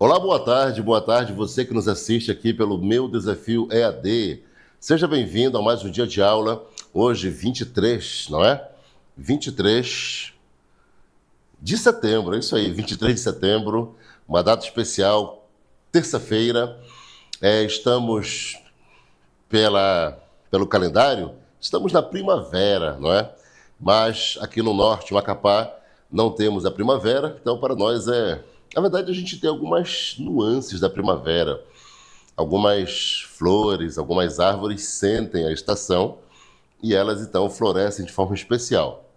Olá, boa tarde, você que nos assiste aqui pelo Meu Desafio EAD. Seja bem-vindo a mais um dia de aula, hoje 23, não é? 23 de setembro, é isso aí, 23 de setembro, uma data especial, terça-feira. Estamos pelo calendário, estamos na primavera, não é? Mas aqui no norte, Macapá, não temos a primavera, então para nós Na verdade, a gente tem algumas nuances da primavera. Algumas flores, algumas árvores sentem a estação e elas então florescem de forma especial.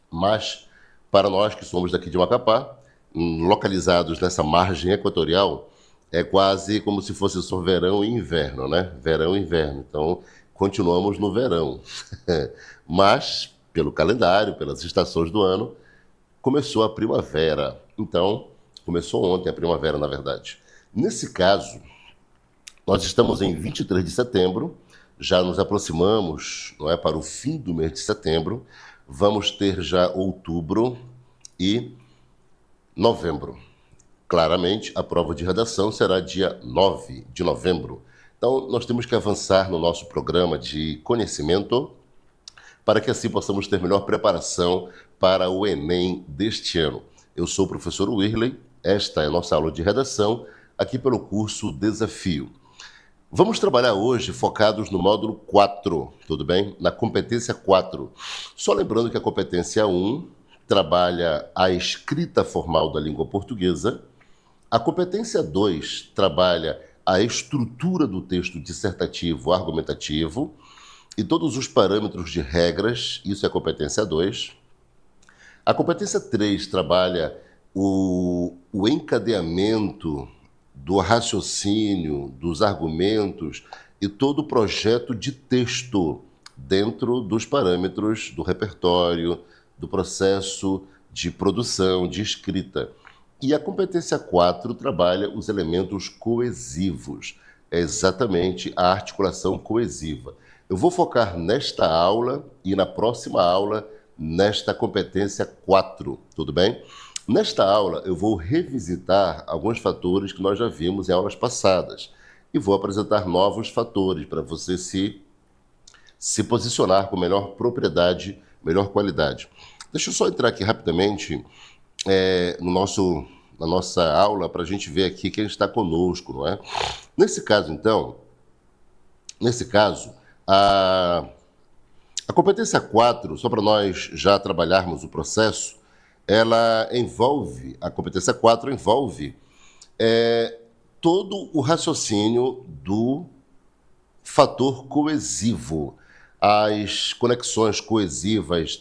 Mas para nós que somos daqui de Macapá, localizados nessa margem equatorial, é quase como se fosse só verão e inverno, né? Verão e inverno. Então, continuamos no verão. Mas, pelo calendário, pelas estações do ano, começou a primavera. Então, começou ontem a primavera, na verdade. Nesse caso, nós estamos em 23 de setembro, já nos aproximamos, não é, para o fim do mês de setembro. Vamos ter já outubro e novembro. Claramente, a prova de redação será dia 9 de novembro. Então, nós temos que avançar no nosso programa de conhecimento para que assim possamos ter melhor preparação para o Enem deste ano. Eu sou o professor Wirley, esta é a nossa aula de redação, aqui pelo curso Desafio. Vamos trabalhar hoje focados no módulo 4, tudo bem? Na competência 4. Só lembrando que a competência 1 trabalha a escrita formal da língua portuguesa, a competência 2 trabalha a estrutura do texto dissertativo argumentativo e todos os parâmetros de regras, isso é a competência 2. A competência 3 trabalha o encadeamento do raciocínio, dos argumentos e todo o projeto de texto dentro dos parâmetros do repertório, do processo de produção, de escrita. E a competência 4 trabalha os elementos coesivos, é exatamente a articulação coesiva. Eu vou focar nesta aula e na próxima aula nesta competência 4, tudo bem? Nesta aula eu vou revisitar alguns fatores que nós já vimos em aulas passadas e vou apresentar novos fatores para você se posicionar com melhor propriedade, melhor qualidade. Deixa eu só entrar aqui rapidamente na nossa aula para a gente ver aqui quem está conosco, não é? Nesse caso, a competência 4, só para nós já trabalharmos o processo, a competência 4 envolve todo o raciocínio do fator coesivo, as conexões coesivas,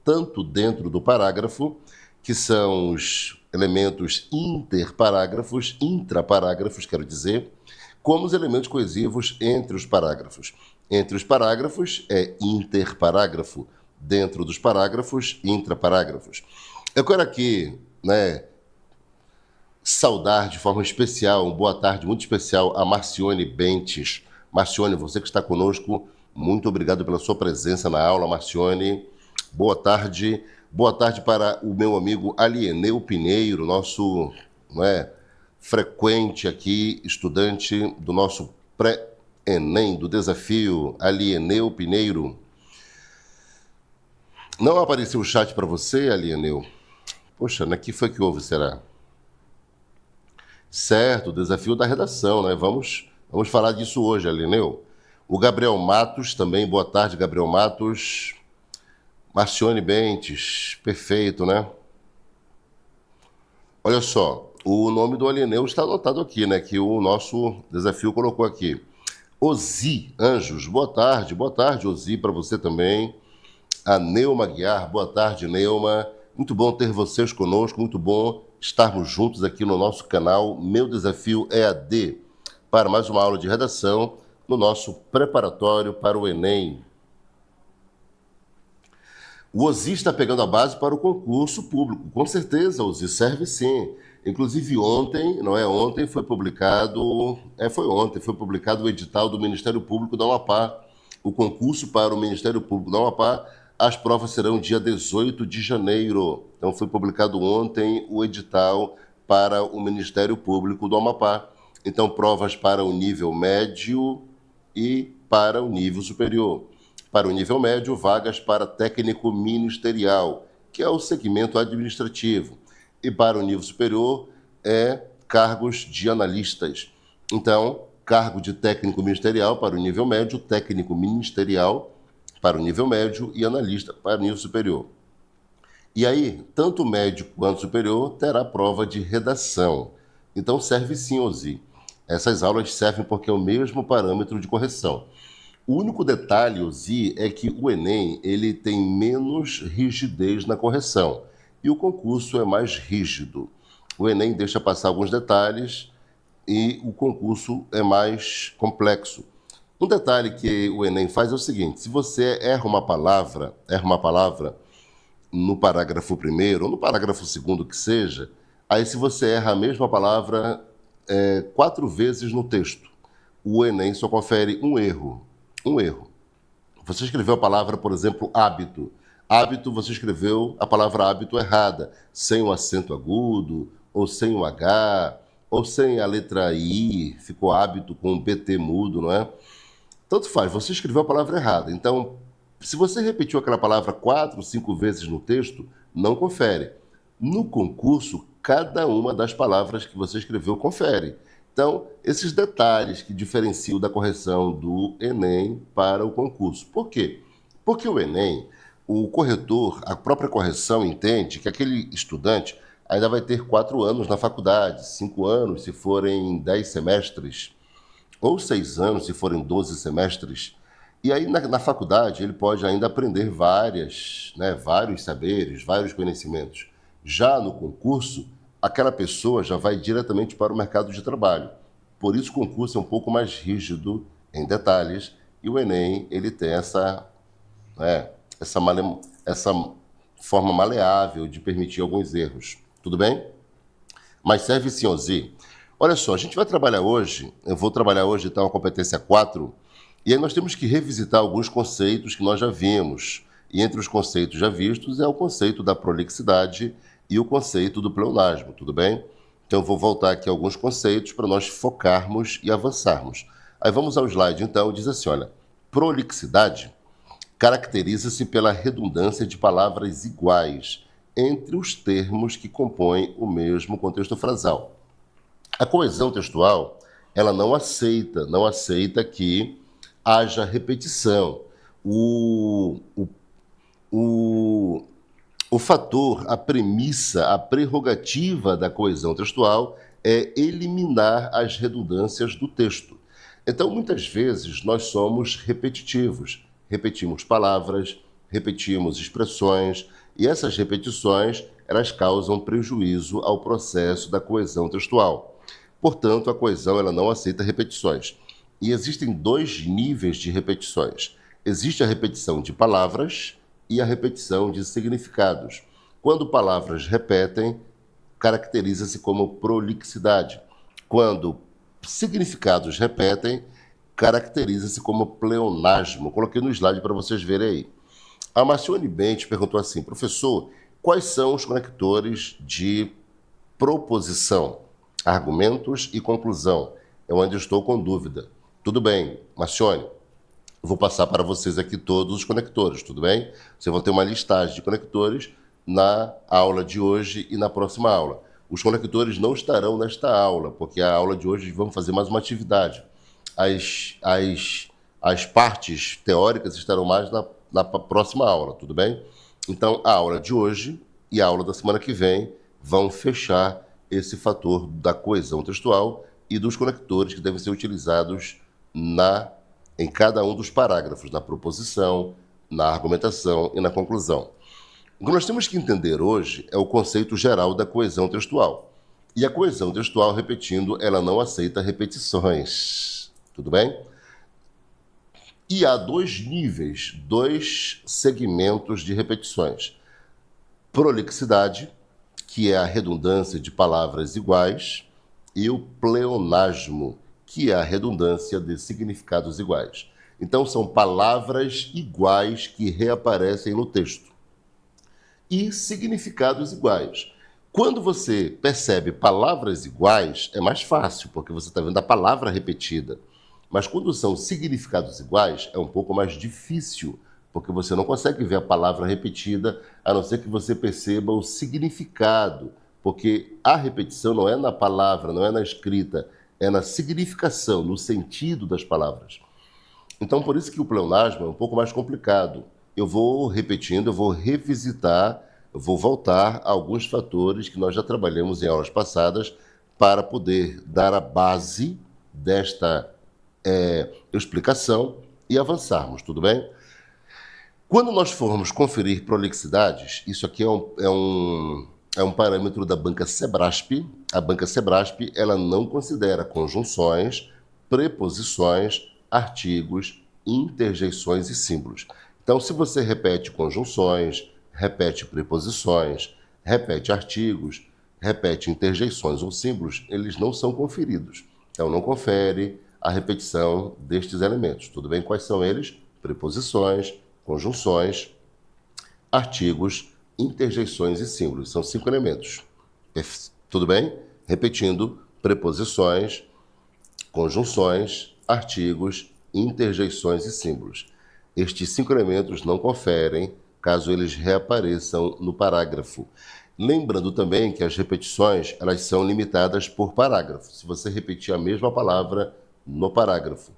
tanto dentro do parágrafo, que são os elementos interparágrafos, intraparágrafos, quero dizer, como os elementos coesivos entre os parágrafos. Entre os parágrafos é interparágrafo, dentro dos parágrafos, intraparágrafos. Eu quero aqui, saudar de forma especial, uma boa tarde muito especial a Marcione Bentes. Marcione, você que está conosco, muito obrigado pela sua presença na aula, Marcione. Boa tarde. Boa tarde para o meu amigo Alieneu Pinheiro, nosso frequente aqui, estudante do nosso pré-ENEM, do desafio. Alieneu Pinheiro. Não apareceu o chat para você, Alieneu? Poxa, né? Que foi que houve, será? Certo, o desafio da redação, né? Vamos falar disso hoje, Alieneu. O Gabriel Matos também, boa tarde, Gabriel Matos. Marcione Bentes, perfeito, né? Olha só, o nome do Alieneu está anotado aqui, né? Que o nosso desafio colocou aqui. Ozi Anjos, boa tarde, Ozi, para você também. A Neuma Guiar, boa tarde, Neuma. Muito bom ter vocês conosco, muito bom estarmos juntos aqui no nosso canal Meu Desafio EAD, para mais uma aula de redação no nosso preparatório para o Enem. O Ozi está pegando a base para o concurso público. Com certeza, Ozi, serve sim. Inclusive ontem, Ontem foi publicado... foi publicado o edital do Ministério Público da Amapá. O concurso para o Ministério Público da Amapá, as provas serão dia 18 de janeiro. Então foi publicado ontem o edital para o Ministério Público do Amapá. Então, provas para o nível médio e para o nível superior. Para o nível médio, vagas para técnico ministerial, que é o segmento administrativo. E para o nível superior, cargos de analistas. Então, cargo de técnico ministerial para o nível médio, técnico ministerial para o nível médio e analista para o nível superior. E aí, tanto o médio quanto o superior terá prova de redação. Então, serve sim, Ozi. Essas aulas servem porque é o mesmo parâmetro de correção. O único detalhe, Ozi, é que o Enem ele tem menos rigidez na correção e o concurso é mais rígido. O Enem deixa passar alguns detalhes e o concurso é mais complexo. Um detalhe que o Enem faz é o seguinte: se você erra uma palavra no parágrafo primeiro ou no parágrafo segundo que seja, aí se você erra a mesma palavra 4 vezes no texto, o Enem só confere um erro. Um erro. Você escreveu a palavra, por exemplo, hábito. Hábito, você escreveu a palavra hábito errada, sem um acento agudo, ou sem um H, ou sem a letra I, ficou hábito com um BT mudo, não é? Tanto faz, você escreveu a palavra errada. Então, se você repetiu aquela palavra 4, 5 vezes no texto, não confere. No concurso, cada uma das palavras que você escreveu confere. Então, esses detalhes que diferenciam da correção do Enem para o concurso. Por quê? Porque o Enem, o corretor, a própria correção entende que aquele estudante ainda vai ter 4 anos na faculdade, 5 anos se forem 10 semestres, ou 6 anos se forem 12 semestres. E aí, na faculdade, ele pode ainda aprender vários saberes, vários conhecimentos. Já no concurso, aquela pessoa já vai diretamente para o mercado de trabalho. Por isso, o concurso é um pouco mais rígido em detalhes e o Enem ele tem essa forma maleável de permitir alguns erros. Tudo bem? Mas serve sim, Ozi. Olha só, a gente vai trabalhar hoje, eu vou trabalhar hoje então a competência 4, e aí nós temos que revisitar alguns conceitos que nós já vimos. E entre os conceitos já vistos é o conceito da prolixidade e o conceito do pleonasmo, tudo bem? Então eu vou voltar aqui a alguns conceitos para nós focarmos e avançarmos. Aí vamos ao slide então, diz assim, olha, prolixidade caracteriza-se pela redundância de palavras iguais entre os termos que compõem o mesmo contexto frasal. A coesão textual, ela não aceita que haja repetição. O fator, a premissa, a prerrogativa da coesão textual é eliminar as redundâncias do texto. Então, muitas vezes, nós somos repetitivos. Repetimos palavras, repetimos expressões, e essas repetições, elas causam prejuízo ao processo da coesão textual. Portanto, a coesão ela não aceita repetições. E existem 2 níveis de repetições. Existe a repetição de palavras e a repetição de significados. Quando palavras repetem, caracteriza-se como prolixidade. Quando significados repetem, caracteriza-se como pleonasmo. Coloquei no slide para vocês verem aí. A Marcione Bentes perguntou assim, professor, quais são os conectores de proposição, argumentos e conclusão? É onde eu estou com dúvida. Tudo bem, Marcione, vou passar para vocês aqui todos os conectores, tudo bem? Você vai ter uma listagem de conectores na aula de hoje e na próxima aula. Os conectores não estarão nesta aula, porque a aula de hoje vamos fazer mais uma atividade. As partes teóricas estarão mais na próxima aula, tudo bem? Então, a aula de hoje e a aula da semana que vem vão fechar esse fator da coesão textual e dos conectores que devem ser utilizados em cada um dos parágrafos, na proposição, na argumentação e na conclusão. O que nós temos que entender hoje é o conceito geral da coesão textual. E a coesão textual, repetindo, ela não aceita repetições. Tudo bem? E há 2 níveis, 2 segmentos de repetições. Prolixidade, que é a redundância de palavras iguais, e o pleonasmo, que é a redundância de significados iguais. Então, são palavras iguais que reaparecem no texto. E significados iguais. Quando você percebe palavras iguais, é mais fácil, porque você está vendo a palavra repetida. Mas quando são significados iguais, é um pouco mais difícil, porque você não consegue ver a palavra repetida, a não ser que você perceba o significado, porque a repetição não é na palavra, não é na escrita, é na significação, no sentido das palavras. Então, por isso que o pleonasmo é um pouco mais complicado. Eu vou repetindo, eu vou revisitar, eu vou voltar a alguns fatores que nós já trabalhamos em aulas passadas para poder dar a base desta explicação e avançarmos, tudo bem? Quando nós formos conferir prolixidades, isso aqui é um parâmetro da banca Sebrasp. A banca Sebrasp, ela não considera conjunções, preposições, artigos, interjeições e símbolos. Então, se você repete conjunções, repete preposições, repete artigos, repete interjeições ou símbolos, eles não são conferidos. Então, não confere a repetição destes elementos. Tudo bem? Quais são eles? Preposições, conjunções, artigos, interjeições e símbolos. São 5 elementos. Tudo bem? Repetindo, preposições, conjunções, artigos, interjeições e símbolos. Estes 5 elementos não conferem caso eles reapareçam no parágrafo. Lembrando também que as repetições elas são limitadas por parágrafo. Se você repetir a mesma palavra no parágrafo,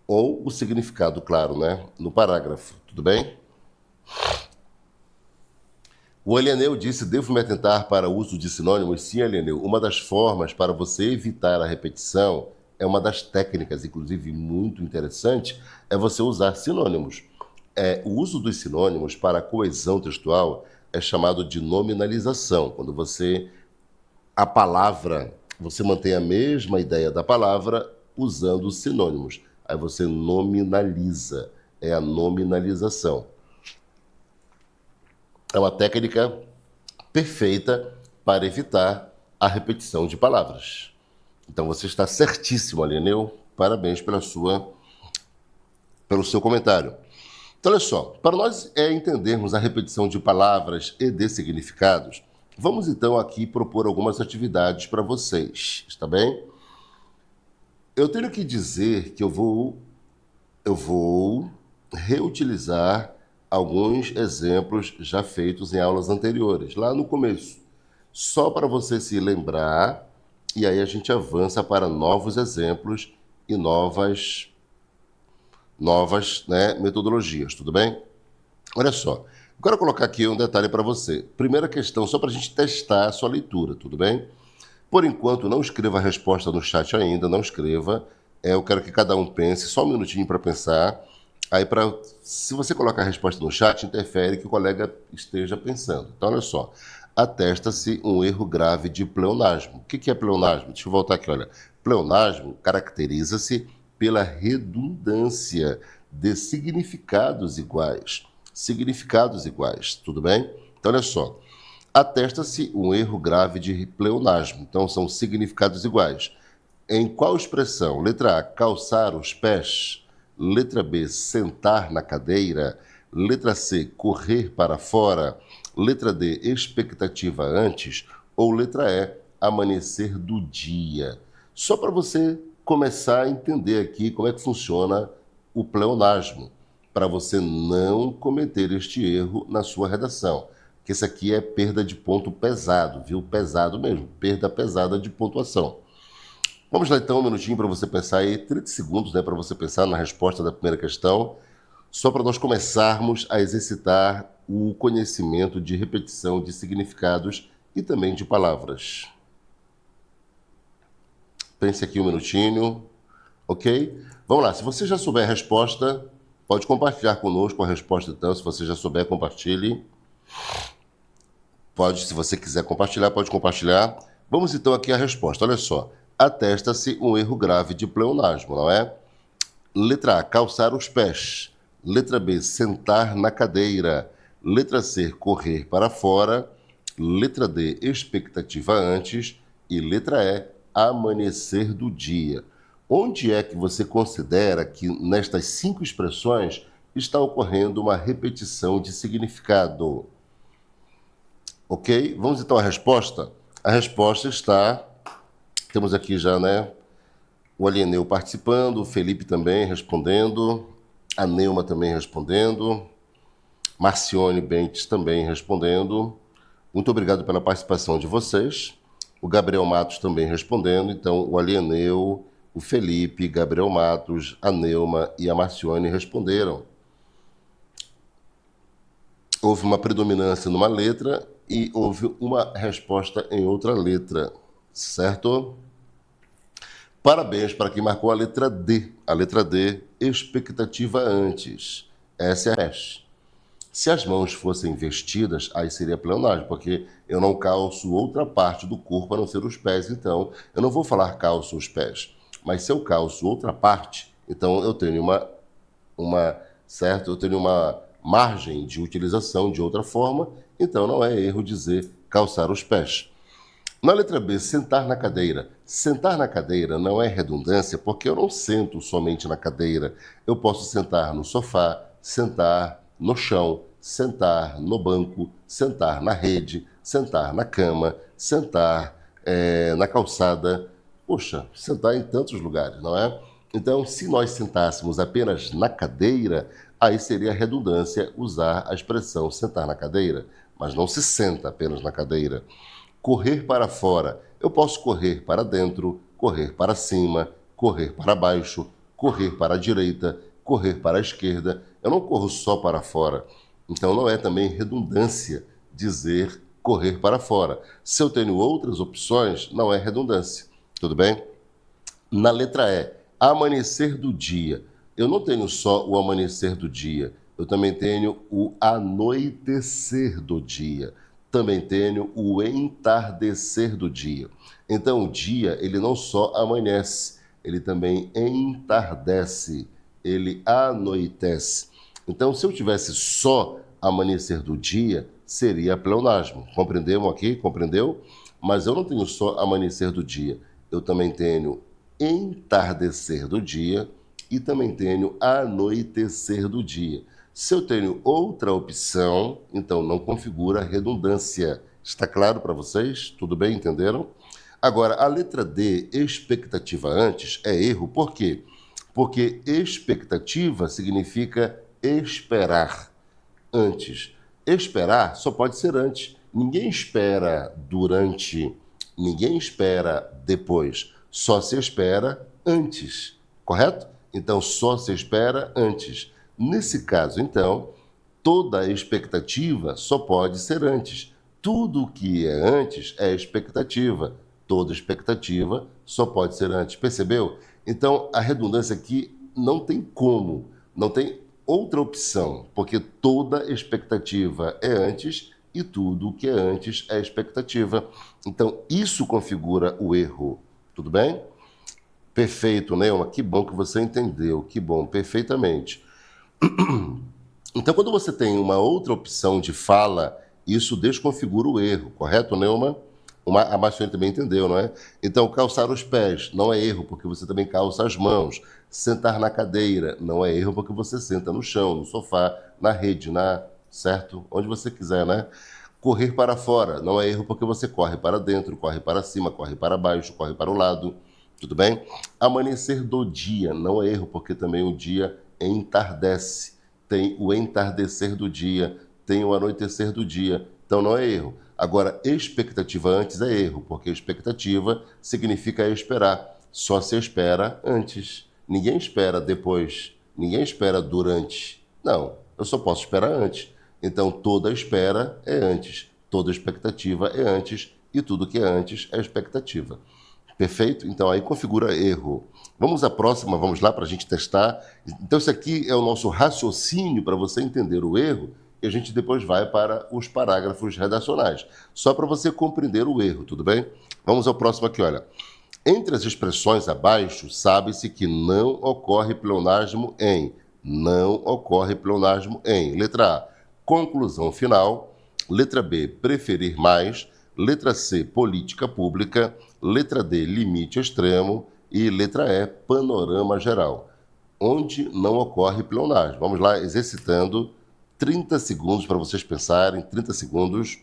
ou o significado, claro, né, no parágrafo, tudo bem? O Alieneu disse, devo me atentar para o uso de sinônimos? Sim, Alieneu. Uma das formas para você evitar a repetição, é uma das técnicas, inclusive muito interessante, é você usar sinônimos. O uso dos sinônimos para a coesão textual é chamado de nominalização, quando a palavra, você mantém a mesma ideia da palavra usando sinônimos. Aí você nominaliza, é a nominalização. É uma técnica perfeita para evitar a repetição de palavras. Então você está certíssimo, Alieneu. Parabéns pelo seu comentário. Então, olha só, para nós entendermos a repetição de palavras e de significados, vamos então aqui propor algumas atividades para vocês, está bem? Eu tenho que dizer que eu vou reutilizar alguns exemplos já feitos em aulas anteriores, lá no começo, só para você se lembrar, e aí a gente avança para novos exemplos e novas metodologias, tudo bem? Olha só, eu quero colocar aqui um detalhe para você. Primeira questão, só para a gente testar a sua leitura, tudo bem? Por enquanto, não escreva a resposta no chat ainda, não escreva. Eu quero que cada um pense, só um minutinho para pensar. Aí, se você colocar a resposta no chat, interfere que o colega esteja pensando. Então, olha só. Atesta-se um erro grave de pleonasmo. O que é pleonasmo? Deixa eu voltar aqui, olha. Pleonasmo caracteriza-se pela redundância de significados iguais. Significados iguais, tudo bem? Então, olha só. Atesta-se um erro grave de pleonasmo. Então, são significados iguais. Em qual expressão? Letra A, calçar os pés. Letra B, sentar na cadeira. Letra C, correr para fora. Letra D, expectativa antes. Ou letra E, amanhecer do dia. Só para você começar a entender aqui como é que funciona o pleonasmo, para você não cometer este erro na sua redação. Que esse aqui é perda de ponto pesado, viu? Pesado mesmo, perda pesada de pontuação. Vamos lá então um minutinho para você pensar aí, 30 segundos, né, para você pensar na resposta da primeira questão, só para nós começarmos a exercitar o conhecimento de repetição de significados e também de palavras. Pense aqui um minutinho, ok? Vamos lá, se você já souber a resposta, pode compartilhar conosco a resposta então, se você já souber, compartilhe. Pode, se você quiser compartilhar, pode compartilhar. Vamos então aqui à resposta, olha só. Atesta-se um erro grave de pleonasmo, não é? Letra A, calçar os pés. Letra B, sentar na cadeira. Letra C, correr para fora. Letra D, expectativa antes. E letra E, amanhecer do dia. Onde é que você considera que nestas 5 expressões está ocorrendo uma repetição de significado? Ok? Vamos então à resposta? A resposta está... Temos aqui já, né? O Alieneu participando, o Felipe também respondendo, a Neuma também respondendo, Marcione Bentes também respondendo. Muito obrigado pela participação de vocês. O Gabriel Matos também respondendo. Então, o Alieneu, o Felipe, Gabriel Matos, a Neuma e a Marcione responderam. Houve uma predominância numa letra e houve uma resposta em outra letra, certo? Parabéns para quem marcou a letra D. A letra D, expectativa antes. Essa é a peste. Se as mãos fossem vestidas, aí seria pleonagem, porque eu não calço outra parte do corpo a não ser os pés, então eu não vou falar calço os pés. Mas se eu calço outra parte, então eu tenho certo? Eu tenho uma margem de utilização de outra forma, então não é erro dizer calçar os pés. Na letra B, sentar na cadeira. Sentar na cadeira não é redundância, porque eu não sento somente na cadeira. Eu posso sentar no sofá, sentar no chão, sentar no banco, sentar na rede, sentar na cama, sentar na calçada. Poxa, sentar em tantos lugares, não é? Então, se nós sentássemos apenas na cadeira, aí seria redundância usar a expressão sentar na cadeira, mas não se senta apenas na cadeira. Correr para fora. Eu posso correr para dentro, correr para cima, correr para baixo, correr para a direita, correr para a esquerda. Eu não corro só para fora. Então não é também redundância dizer correr para fora. Se eu tenho outras opções, não é redundância. Tudo bem? Na letra E, amanhecer do dia. Eu não tenho só o amanhecer do dia, eu também tenho o anoitecer do dia. Também tenho o entardecer do dia. Então, o dia, ele não só amanhece, ele também entardece, ele anoitece. Então, se eu tivesse só amanhecer do dia, seria pleonasmo. Compreendeu aqui? Compreendeu? Mas eu não tenho só amanhecer do dia, eu também tenho entardecer do dia e também tenho anoitecer do dia. Se eu tenho outra opção, então não configura redundância. Está claro para vocês? Tudo bem? Entenderam? Agora, a letra D, expectativa antes, é erro. Por quê? Porque expectativa significa esperar antes. Esperar só pode ser antes. Ninguém espera durante, ninguém espera depois. Só se espera antes, correto? Então, só se espera antes. Nesse caso, então, toda expectativa só pode ser antes. Tudo que é antes é expectativa. Toda expectativa só pode ser antes. Percebeu? Então, a redundância aqui não tem como, não tem outra opção, porque toda expectativa é antes e tudo que é antes é expectativa. Então, isso configura o erro. Tudo bem? Perfeito, Neuma. Que bom que você entendeu. Que bom, perfeitamente. Então, quando você tem uma outra opção de fala, isso desconfigura o erro, correto, Neuma? A Marcione também entendeu, não é? Então, calçar os pés não é erro, porque você também calça as mãos. Sentar na cadeira não é erro, porque você senta no chão, no sofá, na rede, certo? Onde você quiser, né? Correr para fora não é erro, porque você corre para dentro, corre para cima, corre para baixo, corre para o lado. Tudo bem? Amanhecer do dia não é erro, porque também o dia entardece. Tem o entardecer do dia, tem o anoitecer do dia. Então não é erro. Agora, expectativa antes é erro, porque expectativa significa esperar. Só se espera antes. Ninguém espera depois. Ninguém espera durante. Não, eu só posso esperar antes. Então toda espera é antes. Toda expectativa é antes. E tudo que é antes é expectativa. Perfeito? Então aí configura erro. Vamos à próxima, vamos lá para a gente testar. Então isso aqui é o nosso raciocínio para você entender o erro e a gente depois vai para os parágrafos redacionais. Só para você compreender o erro, tudo bem? Vamos ao próximo aqui, olha. Entre as expressões abaixo, sabe-se que não ocorre pleonasmo em. Não ocorre pleonasmo em. Letra A, conclusão final. Letra B, preferir mais. Letra C, política pública. Letra D, limite extremo. E letra E, panorama geral. Onde não ocorre pleonasmo. Vamos lá, exercitando 30 segundos para vocês pensarem. 30 segundos.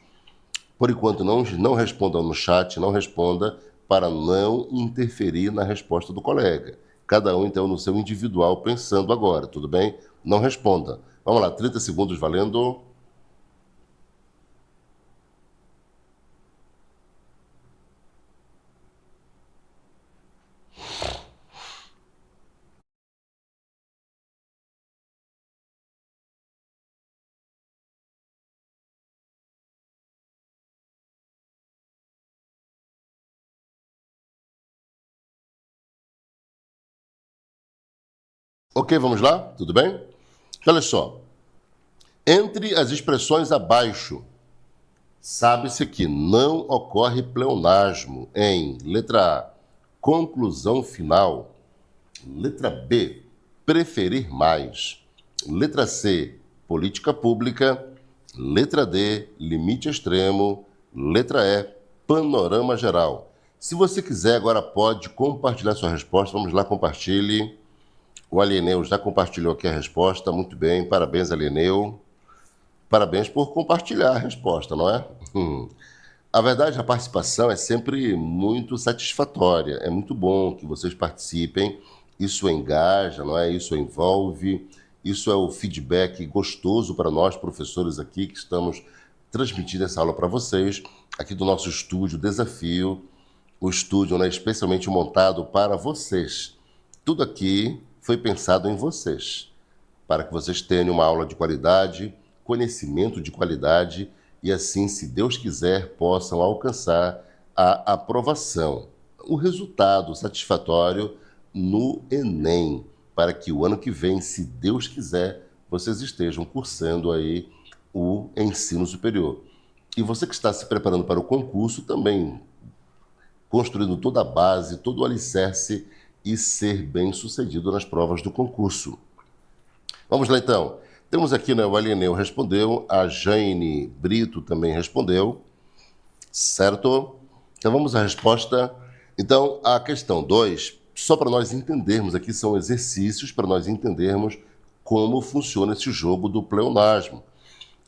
Por enquanto, não responda no chat, não responda para não interferir na resposta do colega. Cada um, então, no seu individual, pensando agora, tudo bem? Não responda. Vamos lá, 30 segundos valendo. Ok, vamos lá? Tudo bem? Olha só. Entre as expressões abaixo, sabe-se que não ocorre pleonasmo em letra A, conclusão final, letra B, preferir mais, letra C, política pública, letra D, limite extremo, letra E, panorama geral. Se você quiser, agora pode compartilhar sua resposta. Vamos lá, compartilhe. O Alieneu já compartilhou aqui a resposta. Muito bem, parabéns, Alieneu. Parabéns por compartilhar a resposta, não é? A verdade, a participação é sempre muito satisfatória. É muito bom que vocês participem. Isso engaja, não é? Isso envolve. Isso é o feedback gostoso para nós, professores aqui, que estamos transmitindo essa aula para vocês, aqui do nosso estúdio Desafio. O estúdio, né, especialmente montado para vocês. Tudo aqui foi pensado em vocês, para que vocês tenham uma aula de qualidade, conhecimento de qualidade e assim, se Deus quiser, possam alcançar a aprovação, o resultado satisfatório no Enem, para que o ano que vem, se Deus quiser, vocês estejam cursando aí o ensino superior. E você que está se preparando para o concurso também, construindo toda a base, todo o alicerce e ser bem-sucedido nas provas do concurso. Vamos lá, então. Temos aqui, né, o Alieneu respondeu, a Jane Brito também respondeu, certo? Então, vamos à resposta. Então, a questão 2, só para nós entendermos, aqui são exercícios para nós entendermos como funciona esse jogo do pleonasmo.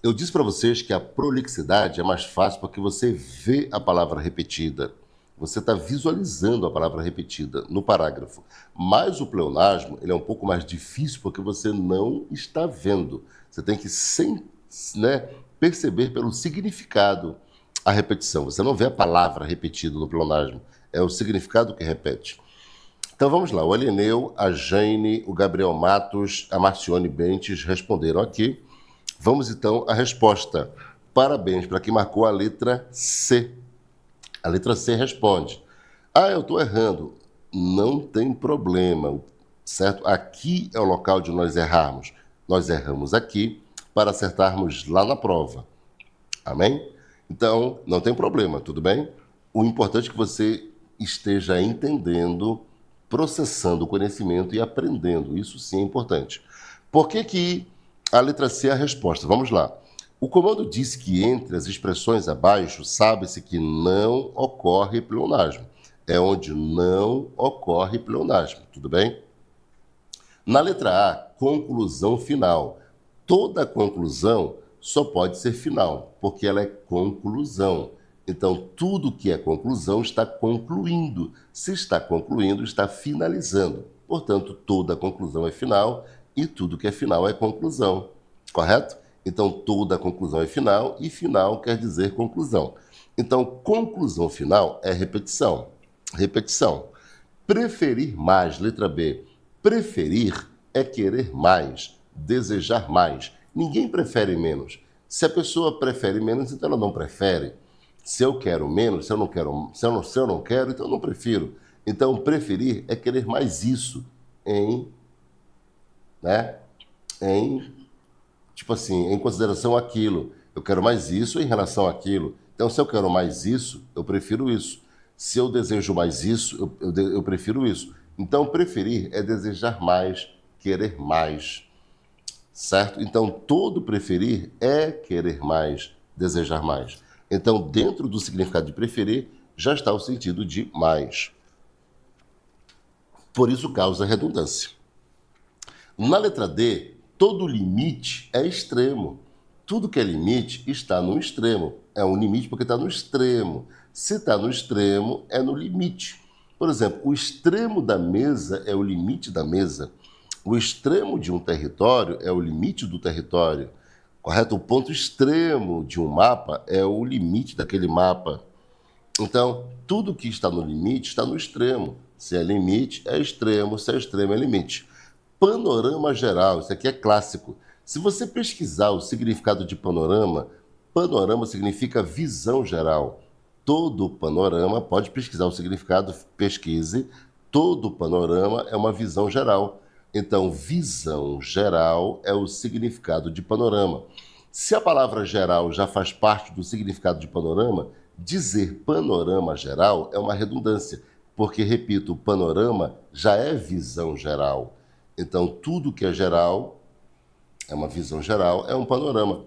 Eu disse para vocês que a prolixidade é mais fácil porque você vê a palavra repetida. Você está visualizando a palavra repetida no parágrafo. Mas o pleonasmo ele é um pouco mais difícil porque você não está vendo. Você tem que perceber pelo significado a repetição. Você não vê a palavra repetida no pleonasmo. É o significado que repete. Então vamos lá. O Alieneu, a Jane, o Gabriel Matos, a Marcione Bentes responderam aqui. Vamos então à resposta. Parabéns para quem marcou a letra C. A letra C responde. Ah, eu estou errando. Não tem problema, certo? Aqui é o local de nós errarmos. Nós erramos aqui para acertarmos lá na prova. Amém? Então, não tem problema, tudo bem? O importante é que você esteja entendendo, processando o conhecimento e aprendendo. Isso sim é importante. Por que a letra C é a resposta? Vamos lá. O comando diz que entre as expressões abaixo, sabe-se que não ocorre pleonasmo. É onde não ocorre pleonasmo, tudo bem? Na letra A, conclusão final. Toda conclusão só pode ser final, porque ela é conclusão. Então, tudo que é conclusão está concluindo. Se está concluindo, está finalizando. Portanto, toda conclusão é final e tudo que é final é conclusão. Correto? Então, toda conclusão é final e final quer dizer conclusão. Então, conclusão final é repetição. Repetição. Preferir mais, letra B. Preferir é querer mais, desejar mais. Ninguém prefere menos. Se a pessoa prefere menos, então ela não prefere. Se eu quero menos, se eu não quero, se eu não quero, então eu não prefiro. Então, preferir é querer mais isso tipo assim, em consideração àquilo. Eu quero mais isso em relação àquilo. Então, se eu quero mais isso, eu prefiro isso. Se eu desejo mais isso, eu prefiro isso. Então, preferir é desejar mais, querer mais, certo? Então, todo preferir é querer mais, desejar mais. Então, dentro do significado de preferir, já está o sentido de mais. Por isso, causa redundância. Na letra D, todo limite é extremo. Tudo que é limite está no extremo. É um limite porque está no extremo. Se está no extremo, é no limite. Por exemplo, o extremo da mesa é o limite da mesa. O extremo de um território é o limite do território. Correto? O ponto extremo de um mapa é o limite daquele mapa. Então, tudo que está no limite está no extremo. Se é limite, é extremo. Se é extremo, é limite. Panorama geral, isso aqui é clássico. Se você pesquisar o significado de panorama, panorama significa visão geral. Todo panorama, pode pesquisar o significado, pesquise. Todo panorama é uma visão geral. Então, visão geral é o significado de panorama. Se a palavra geral já faz parte do significado de panorama, dizer panorama geral é uma redundância, porque, repito, panorama já é visão geral. Então, tudo que é geral é uma visão geral, é um panorama.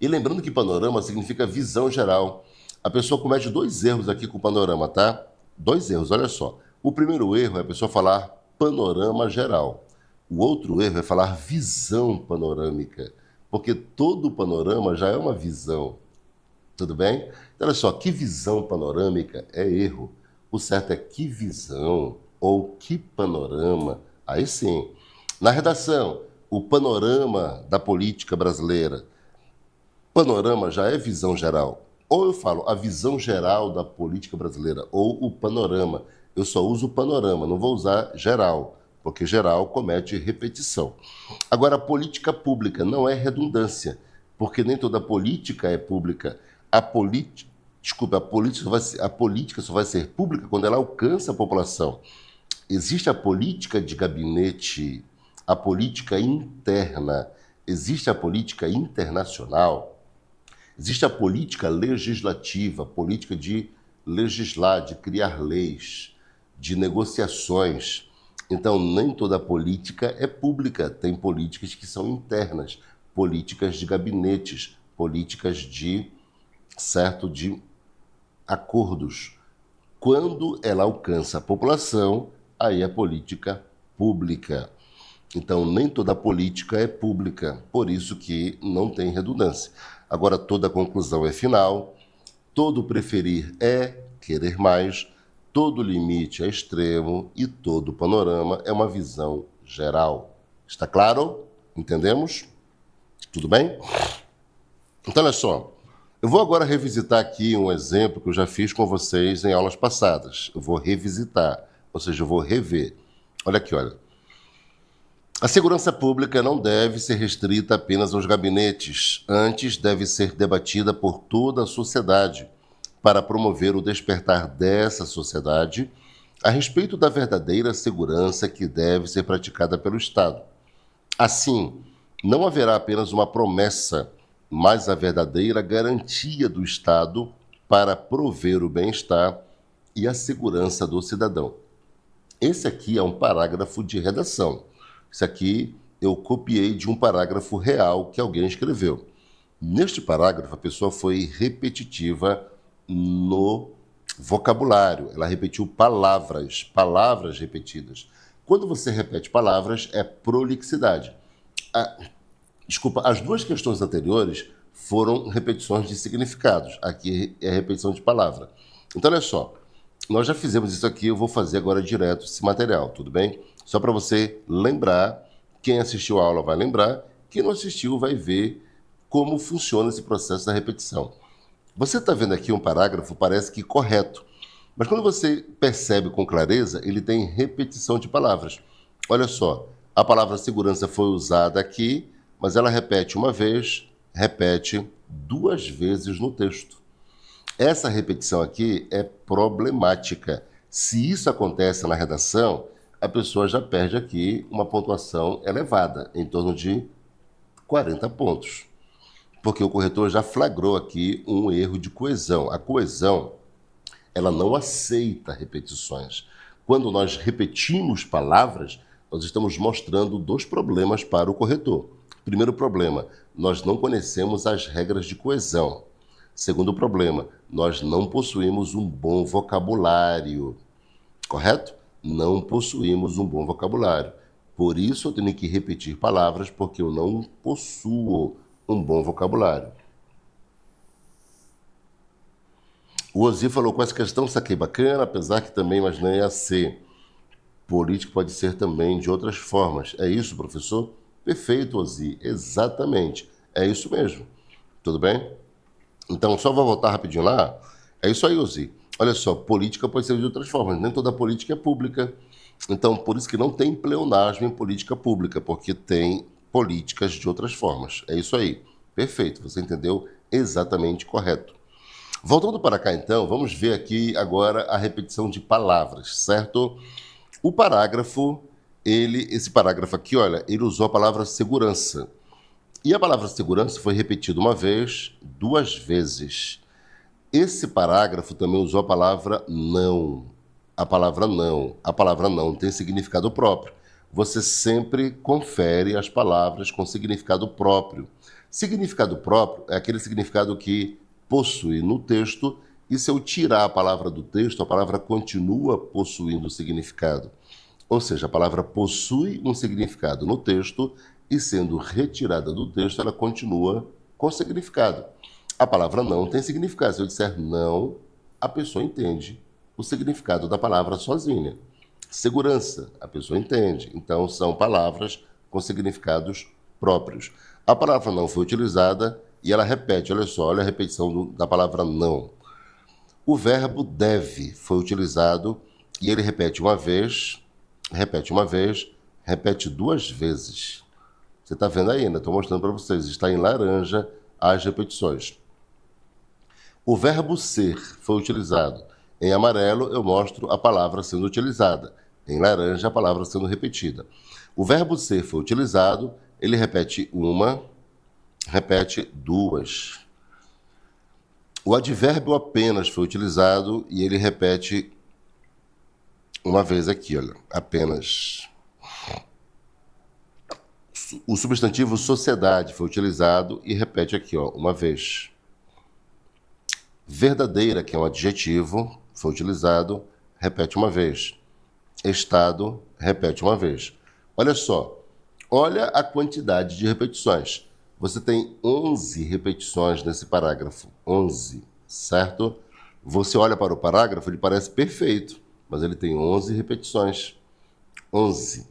E lembrando que panorama significa visão geral. A pessoa comete 2 erros aqui com o panorama, tá? 2 erros, olha só. O primeiro erro é a pessoa falar panorama geral. O outro erro é falar visão panorâmica, porque todo panorama já é uma visão. Tudo bem? Então, olha só, que visão panorâmica é erro. O certo é que visão ou que panorama. Aí sim. Na redação, o panorama da política brasileira. Panorama já é visão geral. Ou eu falo a visão geral da política brasileira, ou o panorama. Eu só uso panorama, não vou usar geral, porque geral comete repetição. Agora, a política pública não é redundância, porque nem toda política é pública. A política só vai ser pública quando ela alcança a população. Existe a política de gabinete, a política interna, existe a política internacional. Existe a política legislativa, política de legislar, de criar leis, de negociações. Então, nem toda política é pública. Tem políticas que são internas, políticas de gabinetes, políticas de acordos. Quando ela alcança a população, aí é política pública. Então, nem toda política é pública, por isso que não tem redundância. Agora, toda conclusão é final, todo preferir é querer mais, todo limite é extremo e todo panorama é uma visão geral. Está claro? Entendemos? Tudo bem? Então, olha só. Eu vou agora revisitar aqui um exemplo que eu já fiz com vocês em aulas passadas. Eu vou revisitar, ou seja, eu vou rever. Olha aqui, olha. A segurança pública não deve ser restrita apenas aos gabinetes, antes deve ser debatida por toda a sociedade, para promover o despertar dessa sociedade a respeito da verdadeira segurança que deve ser praticada pelo Estado. Assim, não haverá apenas uma promessa, mas a verdadeira garantia do Estado para prover o bem-estar e a segurança do cidadão. Esse aqui é um parágrafo de redação. Isso aqui eu copiei de um parágrafo real que alguém escreveu. Neste parágrafo, a pessoa foi repetitiva no vocabulário. Ela repetiu palavras repetidas. Quando você repete palavras, é prolixidade. As 2 questões anteriores foram repetições de significados. Aqui é repetição de palavra. Então, olha só. Nós já fizemos isso aqui, eu vou fazer agora direto esse material, tudo bem? Só para você lembrar, quem assistiu a aula vai lembrar, quem não assistiu vai ver como funciona esse processo da repetição. Você está vendo aqui um parágrafo, parece que correto, mas quando você percebe com clareza, ele tem repetição de palavras. Olha só, a palavra segurança foi usada aqui, mas ela repete uma vez, repete 2 vezes no texto. Essa repetição aqui é problemática. Se isso acontece na redação, a pessoa já perde aqui uma pontuação elevada, em torno de 40 pontos. Porque o corretor já flagrou aqui um erro de coesão. A coesão, ela não aceita repetições. Quando nós repetimos palavras, nós estamos mostrando 2 problemas para o corretor. Primeiro problema, nós não conhecemos as regras de coesão. Segundo problema, nós não possuímos um bom vocabulário, correto? Não possuímos um bom vocabulário. Por isso eu tenho que repetir palavras, porque eu não possuo um bom vocabulário. O Ozi falou com essa questão, saquei bacana, apesar que também imaginei a ser. Político pode ser também de outras formas. É isso, professor? Perfeito, Ozi. Exatamente. É isso mesmo. Tudo bem? Então, só vou voltar rapidinho lá. É isso aí, Ozi. Olha só, política pode ser de outras formas. Nem toda política é pública. Então, por isso que não tem pleonasmo em política pública, porque tem políticas de outras formas. É isso aí. Perfeito. Você entendeu exatamente correto. Voltando para cá, então, vamos ver aqui agora a repetição de palavras, certo? O parágrafo, esse parágrafo aqui, olha, ele usou a palavra segurança. E a palavra segurança foi repetida uma vez, duas vezes. Esse parágrafo também usou a palavra não. A palavra não. A palavra não tem significado próprio. Você sempre confere as palavras com significado próprio. Significado próprio é aquele significado que possui no texto, e se eu tirar a palavra do texto, a palavra continua possuindo significado. Ou seja, a palavra possui um significado no texto e, sendo retirada do texto, ela continua com significado. A palavra não tem significado. Se eu disser não, a pessoa entende o significado da palavra sozinha. Segurança, a pessoa entende. Então, são palavras com significados próprios. A palavra não foi utilizada e ela repete. Olha só, olha a repetição da palavra não. O verbo deve foi utilizado e ele repete uma vez, repete duas vezes. Você está vendo aí, né? Estou mostrando para vocês. Está em laranja as repetições. O verbo ser foi utilizado. Em amarelo, eu mostro a palavra sendo utilizada. Em laranja, a palavra sendo repetida. O verbo ser foi utilizado, ele repete uma, repete duas. O advérbio apenas foi utilizado e ele repete uma vez aqui, olha, apenas. O substantivo sociedade foi utilizado e repete aqui, ó, uma vez. Verdadeira, que é um adjetivo, foi utilizado, repete uma vez. Estado, repete uma vez. Olha só, olha a quantidade de repetições. Você tem 11 repetições nesse parágrafo. 11, certo? Você olha para o parágrafo, ele parece perfeito, mas ele tem 11 repetições. 11.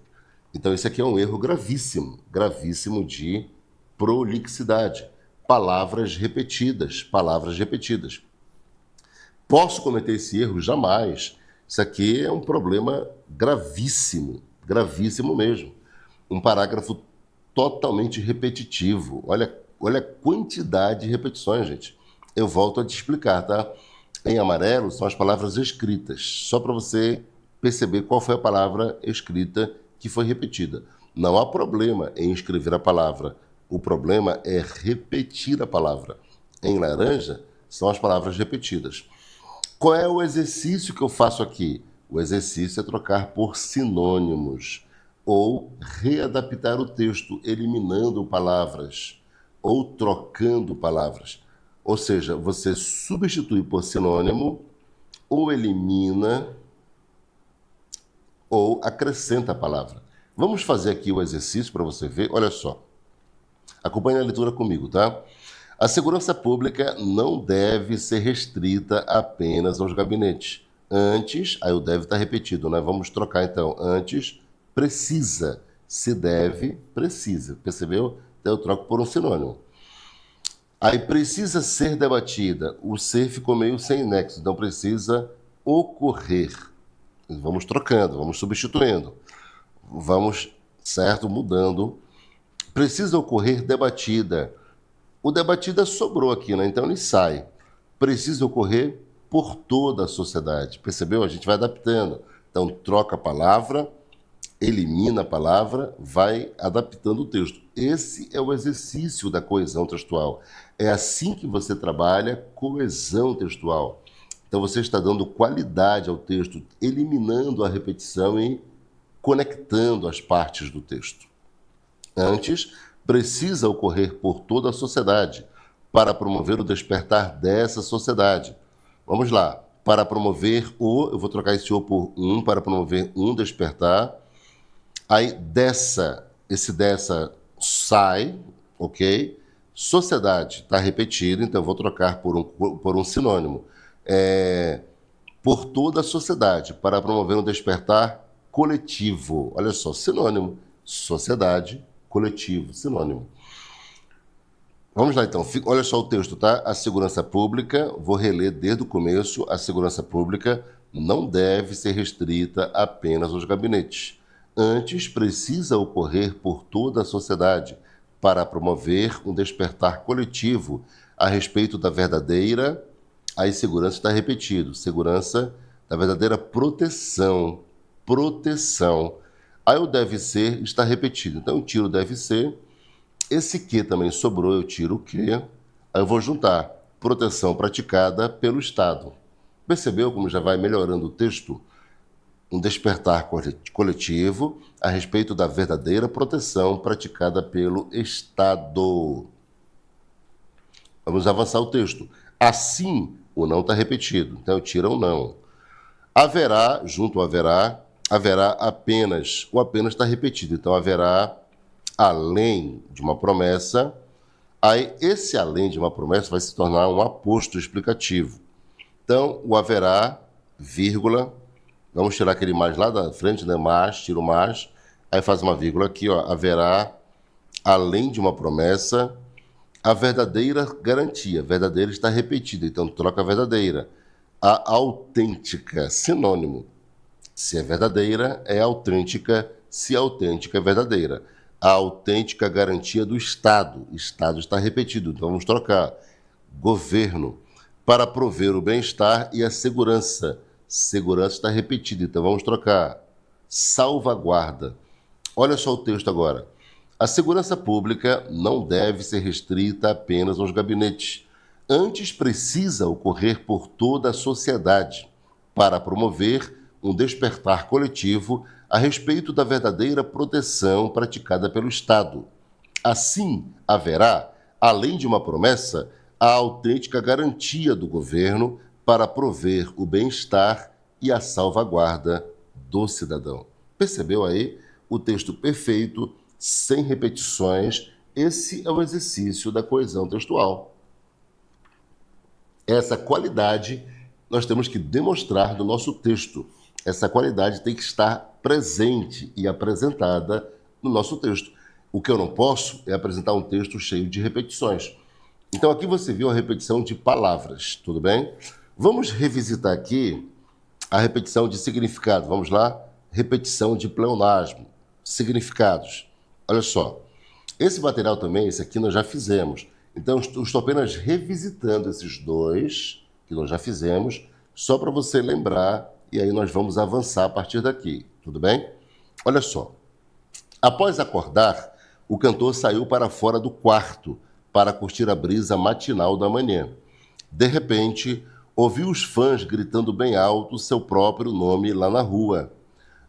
Então, esse aqui é um erro gravíssimo, gravíssimo de prolixidade. Palavras repetidas, palavras repetidas. Posso cometer esse erro? Jamais. Isso aqui é um problema gravíssimo, gravíssimo mesmo. Um parágrafo totalmente repetitivo. Olha a quantidade de repetições, gente. Eu volto a te explicar, tá? Em amarelo são as palavras escritas, só para você perceber qual foi a palavra escrita que foi repetida. Não há problema em escrever a palavra. O problema é repetir a palavra. Em laranja são as palavras repetidas. Qual é o exercício que eu faço aqui? O exercício é trocar por sinônimos ou readaptar o texto, eliminando palavras ou trocando palavras. Ou seja, você substitui por sinônimo ou elimina ou acrescenta a palavra. Vamos fazer aqui o exercício para você ver. Olha só. Acompanhe a leitura comigo, tá? A segurança pública não deve ser restrita apenas aos gabinetes. Antes, aí o deve está repetido, né? Vamos trocar então. Antes, precisa. Se deve, precisa. Percebeu? Então eu troco por um sinônimo. Aí precisa ser debatida. O ser ficou meio sem nexo, então precisa ocorrer. Vamos trocando, vamos substituindo. Vamos, certo, mudando. Precisa ocorrer debatida. O debatida sobrou aqui, né? Então ele sai. Precisa ocorrer por toda a sociedade. Percebeu? A gente vai adaptando. Então troca a palavra, elimina a palavra, vai adaptando o texto. Esse é o exercício da coesão textual. É assim que você trabalha coesão textual. Então você está dando qualidade ao texto, eliminando a repetição e conectando as partes do texto. Antes, precisa ocorrer por toda a sociedade para promover o despertar dessa sociedade. Vamos lá. Para promover eu vou trocar esse o por um, para promover um despertar. Aí esse dessa sai, ok? Sociedade está repetido, então eu vou trocar por um sinônimo. por toda a sociedade, para promover um despertar coletivo. Olha só, sinônimo. Sociedade, coletivo, sinônimo. Vamos lá então, olha só o texto, tá? A segurança pública, vou reler desde o começo, a segurança pública não deve ser restrita apenas aos gabinetes. Antes, precisa ocorrer por toda a sociedade para promover um despertar coletivo a respeito da verdadeira, aí segurança está repetido, segurança da verdadeira proteção, proteção. Aí o deve ser está repetido, então eu tiro o deve ser, esse que também sobrou, eu tiro o que, aí eu vou juntar, proteção praticada pelo Estado. Percebeu como já vai melhorando o texto? Um despertar coletivo a respeito da verdadeira proteção praticada pelo Estado. Vamos avançar o texto. Assim, o não está repetido, então eu tiro o não. Haverá, junto ao haverá apenas, o apenas está repetido, então haverá além de uma promessa, aí esse além de uma promessa vai se tornar um aposto explicativo. Então, o haverá, vírgula, vamos tirar aquele mais lá da frente, né? Mais, tiro mais, aí faz uma vírgula aqui, ó, haverá, além de uma promessa, a verdadeira garantia. Verdadeira está repetida, então troca a verdadeira. A autêntica, sinônimo. Se é verdadeira, é autêntica, se é autêntica, é verdadeira. A autêntica garantia do Estado. Estado está repetido, então vamos trocar. Governo, para prover o bem-estar e a segurança. Segurança está repetida, então vamos trocar. Salvaguarda. Olha só o texto agora. A segurança pública não deve ser restrita apenas aos gabinetes. Antes precisa ocorrer por toda a sociedade para promover um despertar coletivo a respeito da verdadeira proteção praticada pelo Estado. Assim, haverá, além de uma promessa, a autêntica garantia do governo para prover o bem-estar e a salvaguarda do cidadão. Percebeu aí o texto perfeito, sem repetições? Esse é o exercício da coesão textual. Essa qualidade nós temos que demonstrar no nosso texto. Essa qualidade tem que estar presente e apresentada no nosso texto. O que eu não posso é apresentar um texto cheio de repetições. Então aqui você viu a repetição de palavras, tudo bem? Vamos revisitar aqui a repetição de significado. Vamos lá? Repetição de pleonasmo, significados. Olha só, esse material também, esse aqui nós já fizemos. Então eu estou apenas revisitando esses dois que nós já fizemos, só para você lembrar, e aí nós vamos avançar a partir daqui, tudo bem? Olha só, após acordar, o cantor saiu para fora do quarto para curtir a brisa matinal da manhã. De repente, ouviu os fãs gritando bem alto seu próprio nome lá na rua.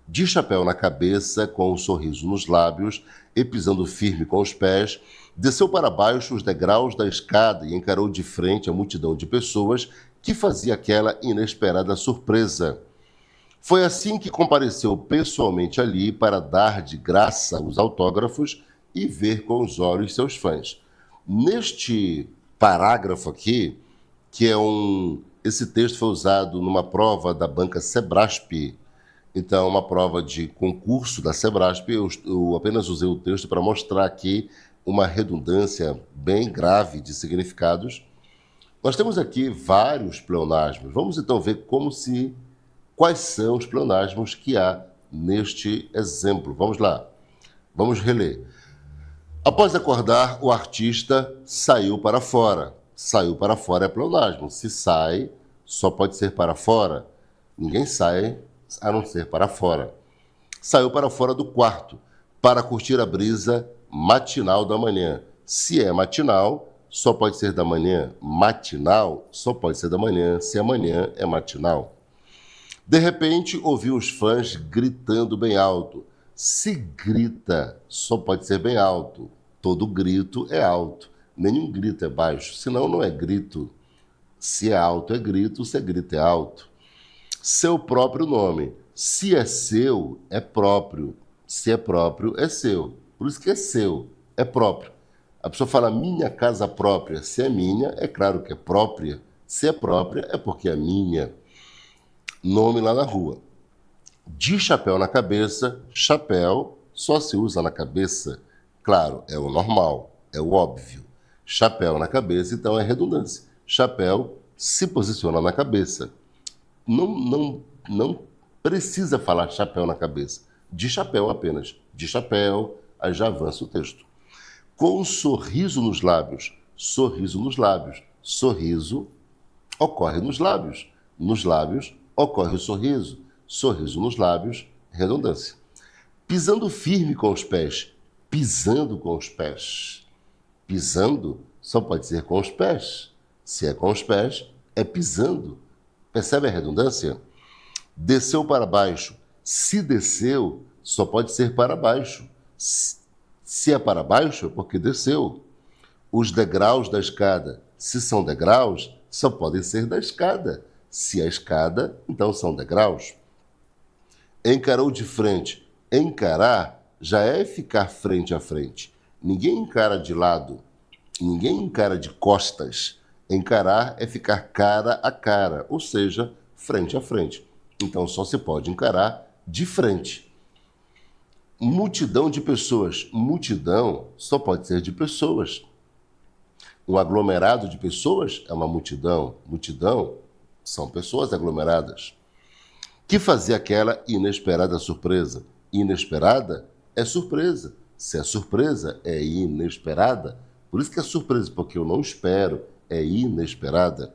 De chapéu na cabeça, com um sorriso nos lábios e pisando firme com os pés, desceu para baixo os degraus da escada e encarou de frente a multidão de pessoas que fazia aquela inesperada surpresa. Foi assim que compareceu pessoalmente ali para dar de graça os autógrafos e ver com os olhos seus fãs. Neste parágrafo aqui, que esse texto foi usado numa prova da banca Sebrasp, então uma prova de concurso da Sebrasp, eu apenas usei o texto para mostrar aqui uma redundância bem grave de significados. Nós temos aqui vários pleonasmos. Vamos então ver quais são os pleonasmos que há neste exemplo. Vamos lá, vamos reler. Após acordar, o artista saiu para fora. Saiu para fora é pleonasmo. Se sai, só pode ser para fora. Ninguém sai a não ser para fora. Saiu para fora do quarto para curtir a brisa matinal da manhã. Se é matinal, só pode ser da manhã. Matinal, só pode ser da manhã, se amanhã é matinal. De repente, ouviu os fãs gritando bem alto. Se grita, só pode ser bem alto. Todo grito é alto. Nenhum grito é baixo, senão não é grito. Se é alto é grito, se é grito é alto. Seu próprio nome. Se é seu, é próprio. Se é próprio, é seu. Por isso que é seu, é próprio. A pessoa fala minha casa própria. Se é minha, é claro que é própria. Se é própria, é porque é minha. Nome lá na rua. De chapéu na cabeça, chapéu só se usa na cabeça. Claro, é o normal, é o óbvio. Chapéu na cabeça, então é redundância. Chapéu se posiciona na cabeça. Não precisa falar chapéu na cabeça. De chapéu apenas. De chapéu, aí já avança o texto. Com um sorriso nos lábios. Sorriso nos lábios. Sorriso ocorre nos lábios. Nos lábios ocorre o sorriso. Sorriso nos lábios, redundância. Pisando firme com os pés. Pisando com os pés. Pisando só pode ser com os pés. Se é com os pés, é pisando. Percebe a redundância? Desceu para baixo. Se desceu, só pode ser para baixo. Se é para baixo, é porque desceu. Os degraus da escada, se são degraus, só podem ser da escada. Se é escada, então são degraus. Encarou de frente. Encarar já é ficar frente a frente. Ninguém encara de lado. Ninguém encara de costas. Encarar é ficar cara a cara, ou seja, frente a frente. Então só se pode encarar de frente. Multidão de pessoas. Multidão só pode ser de pessoas. Um aglomerado de pessoas é uma multidão. Multidão são pessoas aglomeradas. Que fazia aquela inesperada surpresa? Inesperada é surpresa. Se é surpresa, é inesperada. Por isso que é surpresa, porque eu não espero, é inesperada.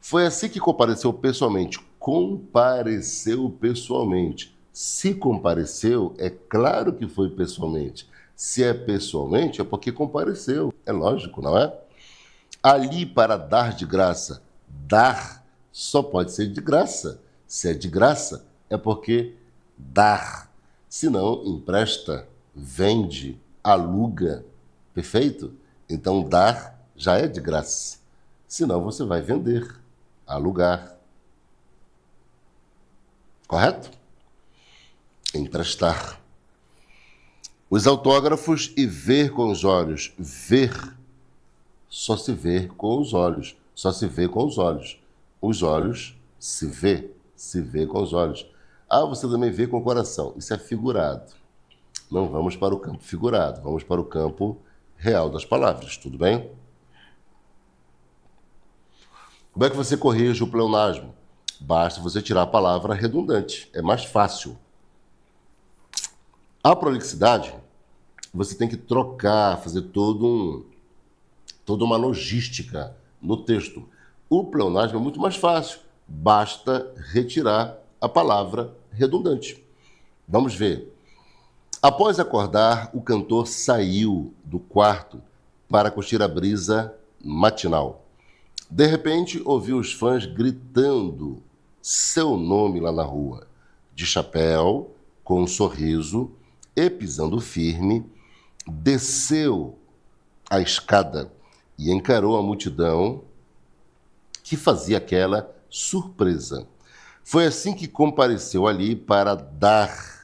Foi assim que compareceu pessoalmente. Compareceu pessoalmente. Se compareceu, é claro que foi pessoalmente. Se é pessoalmente, é porque compareceu. É lógico, não é? Ali para dar de graça. Dar só pode ser de graça. Se é de graça, é porque dar. Se não, empresta, vende, aluga. Perfeito? Então, dar já é de graça. Senão, você vai vender, alugar. Correto? Emprestar. Os autógrafos e ver com os olhos. Ver só se vê com os olhos. Só se vê com os olhos. Os olhos se vê com os olhos. Ah, você também vê com o coração. Isso é figurado. Não vamos para o campo figurado, vamos para o campo real das palavras, tudo bem? Como é que você corrige o pleonasmo? Basta você tirar a palavra redundante, é mais fácil. A prolixidade, você tem que trocar, fazer toda uma logística no texto. O pleonasmo é muito mais fácil, basta retirar a palavra redundante. Vamos ver. Após acordar, o cantor saiu do quarto para curtir a brisa matinal. De repente, ouviu os fãs gritando seu nome lá na rua, de chapéu, com um sorriso e pisando firme, desceu a escada e encarou a multidão que fazia aquela surpresa. Foi assim que compareceu ali para dar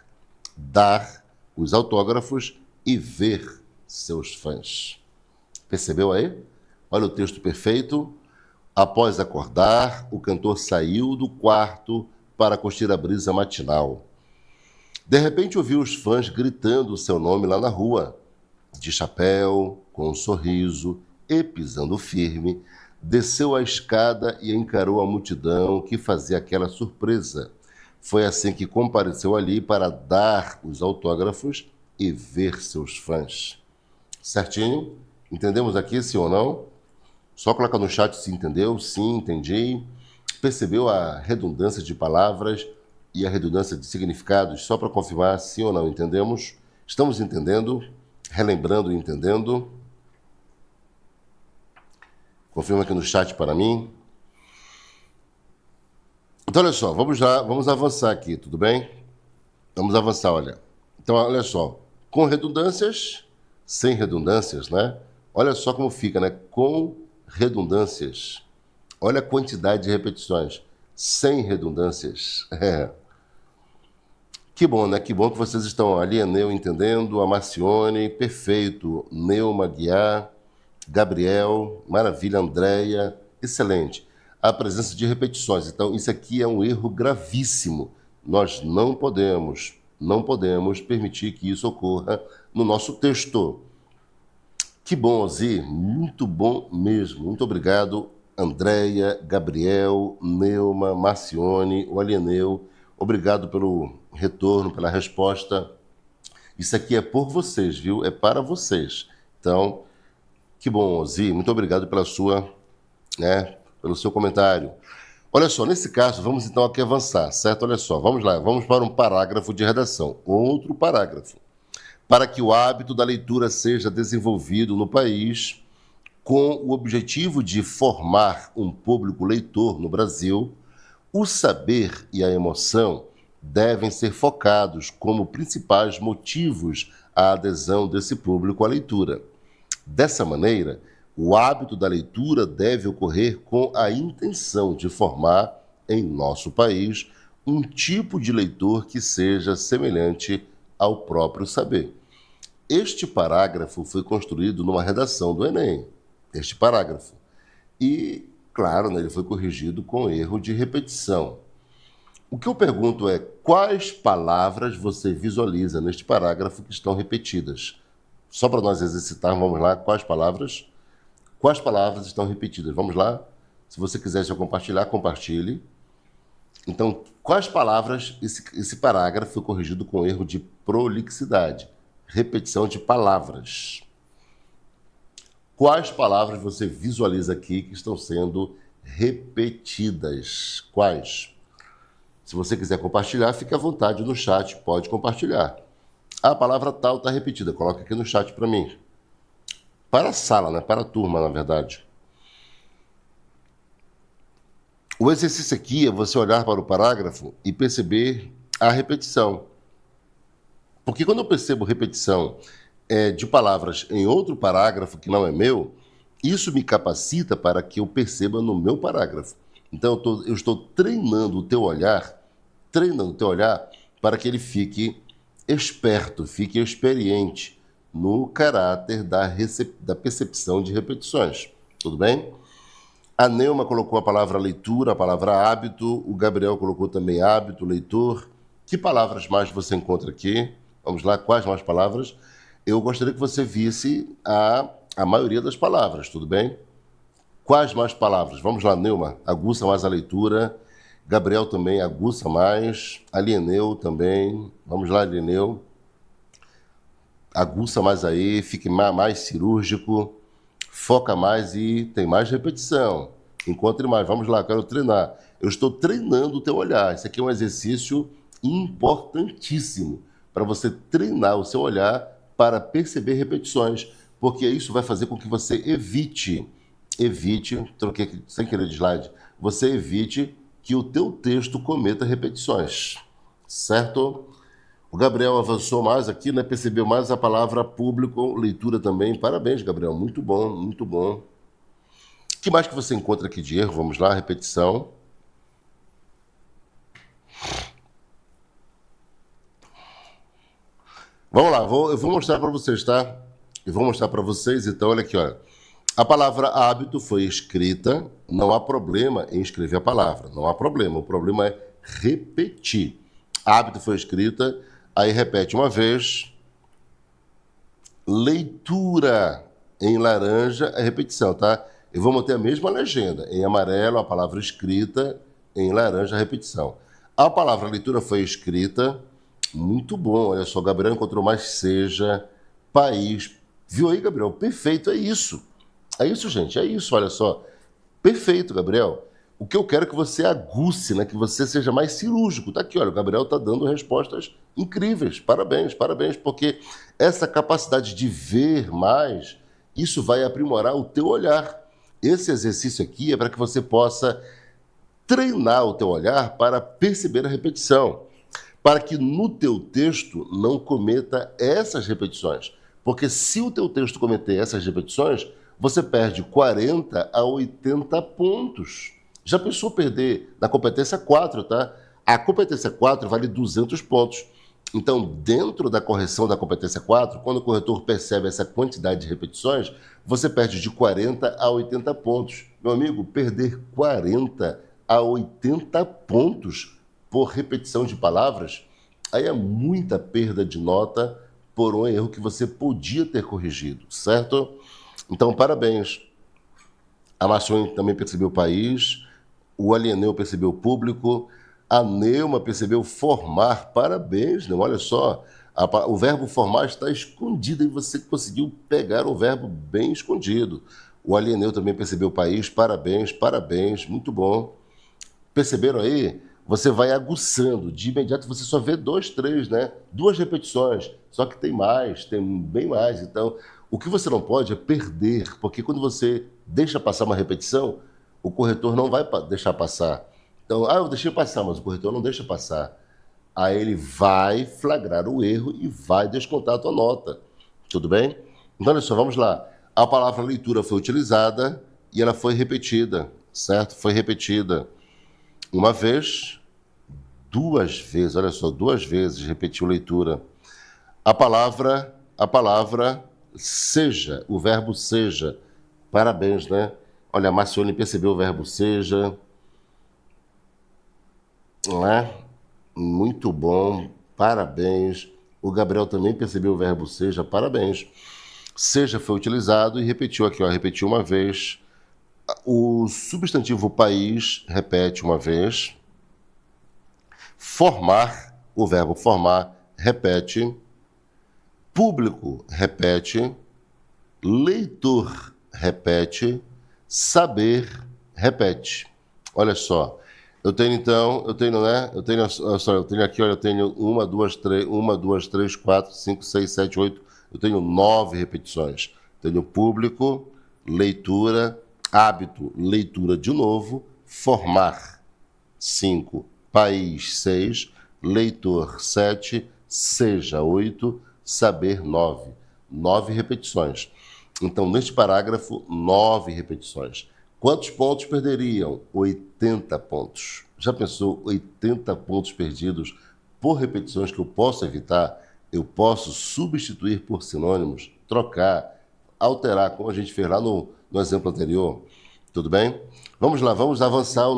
os autógrafos e ver seus fãs. Percebeu aí? Olha o texto perfeito. Após acordar, o cantor saiu do quarto para curtir a brisa matinal. De repente ouviu os fãs gritando o seu nome lá na rua, de chapéu, com um sorriso e pisando firme, desceu a escada e encarou a multidão que fazia aquela surpresa. Foi assim que compareceu ali para dar os autógrafos e ver seus fãs. Certinho? Entendemos aqui, sim ou não? Só coloca no chat se entendeu. Sim, entendi. Percebeu a redundância de palavras e a redundância de significados? Só para confirmar, sim ou não, entendemos? Estamos entendendo? Relembrando e entendendo? Confirma aqui no chat para mim. Então, olha só, vamos lá, vamos avançar aqui, tudo bem? Vamos avançar, olha. Então, olha só, com redundâncias, sem redundâncias, né? Olha só como fica, né? Com redundâncias. Olha a quantidade de repetições. Sem redundâncias. Que bom, né? Que bom que vocês estão ali, a Neu entendendo, a Marcione, perfeito. Neuma Guiar, Gabriel, maravilha, Andréia, excelente. a presença de repetições. Então, isso aqui é um erro gravíssimo. Nós não podemos permitir que isso ocorra no nosso texto. Que bom, Ozzy, muito bom mesmo. Muito obrigado, Andréia, Gabriel, Neuma, Marcione, o Alieneu. Obrigado pelo retorno, pela resposta. Isso aqui é por vocês, viu? É para vocês. Então, que bom, Ozzy. Muito obrigado pelo seu comentário. Olha só, nesse caso, vamos então aqui avançar, certo? Olha só, vamos lá. Vamos para um parágrafo de redação. Outro parágrafo. Para que o hábito da leitura seja desenvolvido no país, com o objetivo de formar um público leitor no Brasil, o saber e a emoção devem ser focados como principais motivos à adesão desse público à leitura. Dessa maneira, o hábito da leitura deve ocorrer com a intenção de formar, em nosso país, um tipo de leitor que seja semelhante ao próprio saber. Este parágrafo foi construído numa redação do Enem, este parágrafo. E, claro, ele foi corrigido com erro de repetição. O que eu pergunto é, quais palavras você visualiza neste parágrafo que estão repetidas? Só para nós exercitarmos, vamos lá, quais palavras? Quais palavras estão repetidas? Vamos lá? Se você quiser já compartilhar, compartilhe. Então, quais palavras, esse parágrafo foi corrigido com erro de prolixidade, repetição de palavras. Quais palavras você visualiza aqui que estão sendo repetidas? Quais? Se você quiser compartilhar, fique à vontade no chat, pode compartilhar. A palavra tal está repetida, coloca aqui no chat para mim. Para a sala, né? Para a turma, na verdade. O exercício aqui é você olhar para o parágrafo e perceber a repetição. Porque quando eu percebo repetição de palavras em outro parágrafo que não é meu, isso me capacita para que eu perceba no meu parágrafo. Então, eu estou treinando o teu olhar para que ele fique esperto, fique experiente no caráter da percepção de repetições. Tudo bem? A Neuma colocou a palavra leitura, a palavra hábito, o Gabriel colocou também hábito, leitor. Que palavras mais você encontra aqui? Vamos lá, quais mais palavras? Eu gostaria que você visse a maioria das palavras, tudo bem? Quais mais palavras? Vamos lá, Neuma, aguça mais a leitura. Gabriel também, aguça mais. Alieneu também. Vamos lá, Alieneu. Aguça mais aí, fique mais cirúrgico. Foca mais e tem mais repetição. Encontre mais. Vamos lá, quero treinar. Eu estou treinando o teu olhar. Isso aqui é um exercício importantíssimo para você treinar o seu olhar para perceber repetições, porque isso vai fazer com que você evite, troquei aqui sem querer de slide, você evite que o teu texto cometa repetições, certo? O Gabriel avançou mais aqui, né? Percebeu mais a palavra público, leitura também. Parabéns, Gabriel, muito bom, muito bom. O que mais que você encontra aqui de erro? Vamos lá, repetição. Vamos lá, eu vou mostrar para vocês, tá? Eu vou mostrar para vocês, então, olha aqui, olha. A palavra hábito foi escrita, não há problema em escrever a palavra, não há problema, o problema é repetir. Hábito foi escrita, aí repete uma vez. Leitura em laranja é repetição, tá? Eu vou manter a mesma legenda. Em amarelo, a palavra escrita, em laranja, a repetição. A palavra leitura foi escrita, muito bom, olha só, Gabriel encontrou mais seja, país. Viu aí, Gabriel? Perfeito, é isso. É isso, gente, é isso, olha só. Perfeito, Gabriel. O que eu quero é que você aguce, né? Que você seja mais cirúrgico. Tá aqui, olha, o Gabriel tá dando respostas incríveis. Parabéns, parabéns, porque essa capacidade de ver mais, isso vai aprimorar o teu olhar. Esse exercício aqui é para que você possa treinar o teu olhar para perceber a repetição, para que no teu texto não cometa essas repetições. Porque se o teu texto cometer essas repetições, você perde 40 a 80 pontos. Já pensou perder na competência 4, tá? A competência 4 vale 200 pontos. Então, dentro da correção da competência 4, quando o corretor percebe essa quantidade de repetições, você perde de 40 a 80 pontos. Meu amigo, perder 40 a 80 pontos por repetição de palavras, aí é muita perda de nota por um erro que você podia ter corrigido, certo? Então, parabéns. A Marcione também percebeu o país, o Alieneu percebeu o público, a Neuma percebeu formar. Parabéns, Neuma. Olha só, o verbo formar está escondido e você conseguiu pegar o verbo bem escondido. O Alieneu também percebeu o país. Parabéns, parabéns, muito bom. Perceberam aí? Você vai aguçando. De imediato você só vê 2, 3, né? 2 repetições. Só que tem mais, tem bem mais. Então, o que você não pode é perder, porque quando você deixa passar uma repetição, o corretor não vai deixar passar. Então, eu deixei passar, mas o corretor não deixa passar. Aí ele vai flagrar o erro e vai descontar a tua nota. Tudo bem? Então, olha só, vamos lá. A palavra leitura foi utilizada e ela foi repetida, certo? Foi repetida uma vez, 2 vezes, olha só, 2 vezes repetiu leitura. A palavra seja, o verbo seja. Parabéns, né? Olha, a Marcione percebeu o verbo seja. Não é? Muito bom, parabéns. O Gabriel também percebeu o verbo seja, parabéns. Seja foi utilizado e repetiu aqui, ó, repetiu uma vez. O substantivo país repete uma vez. Formar, o verbo formar, repete. Público, repete. Leitor, repete. Saber, repete. Olha só. Eu tenho aqui, olha, eu tenho 1, 2, 3, 4, 5, 6, 7, 8. Eu tenho 9 repetições. Tenho público, leitura, hábito, leitura de novo, formar, 5, país, 6, leitor, 7, seja, 8, saber, 9. 9 repetições. Então, neste parágrafo, 9 repetições. Quantos pontos perderiam? 80 pontos. Já pensou 80 pontos perdidos por repetições que eu posso evitar? Eu posso substituir por sinônimos, trocar, alterar, como a gente fez lá no exemplo anterior. Tudo bem? Vamos lá, vamos avançar o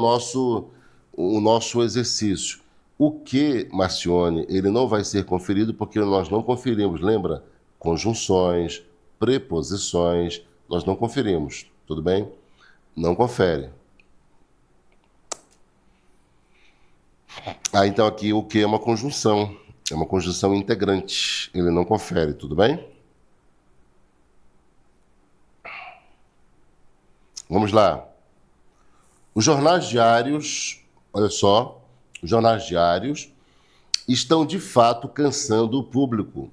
nosso exercício. O que, Marcione, ele não vai ser conferido porque nós não conferimos, lembra? Conjunções, preposições, nós não conferimos, tudo bem? Não confere. Então aqui o que é uma conjunção? É uma conjunção integrante. Ele não confere, tudo bem? Vamos lá. Os jornais diários, olha só, os jornais diários estão de fato cansando o público,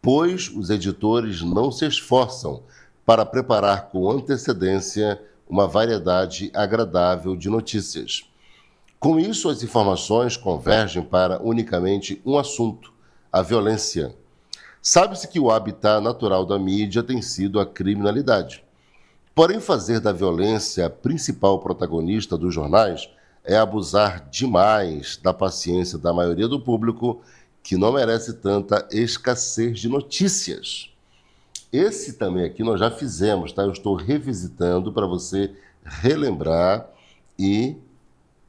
pois os editores não se esforçam para preparar com antecedência uma variedade agradável de notícias. Com isso, as informações convergem para unicamente um assunto, a violência. Sabe-se que o habitat natural da mídia tem sido a criminalidade. Porém, fazer da violência a principal protagonista dos jornais é abusar demais da paciência da maioria do público, que não merece tanta escassez de notícias. Esse também aqui nós já fizemos, tá? Eu estou revisitando para você relembrar e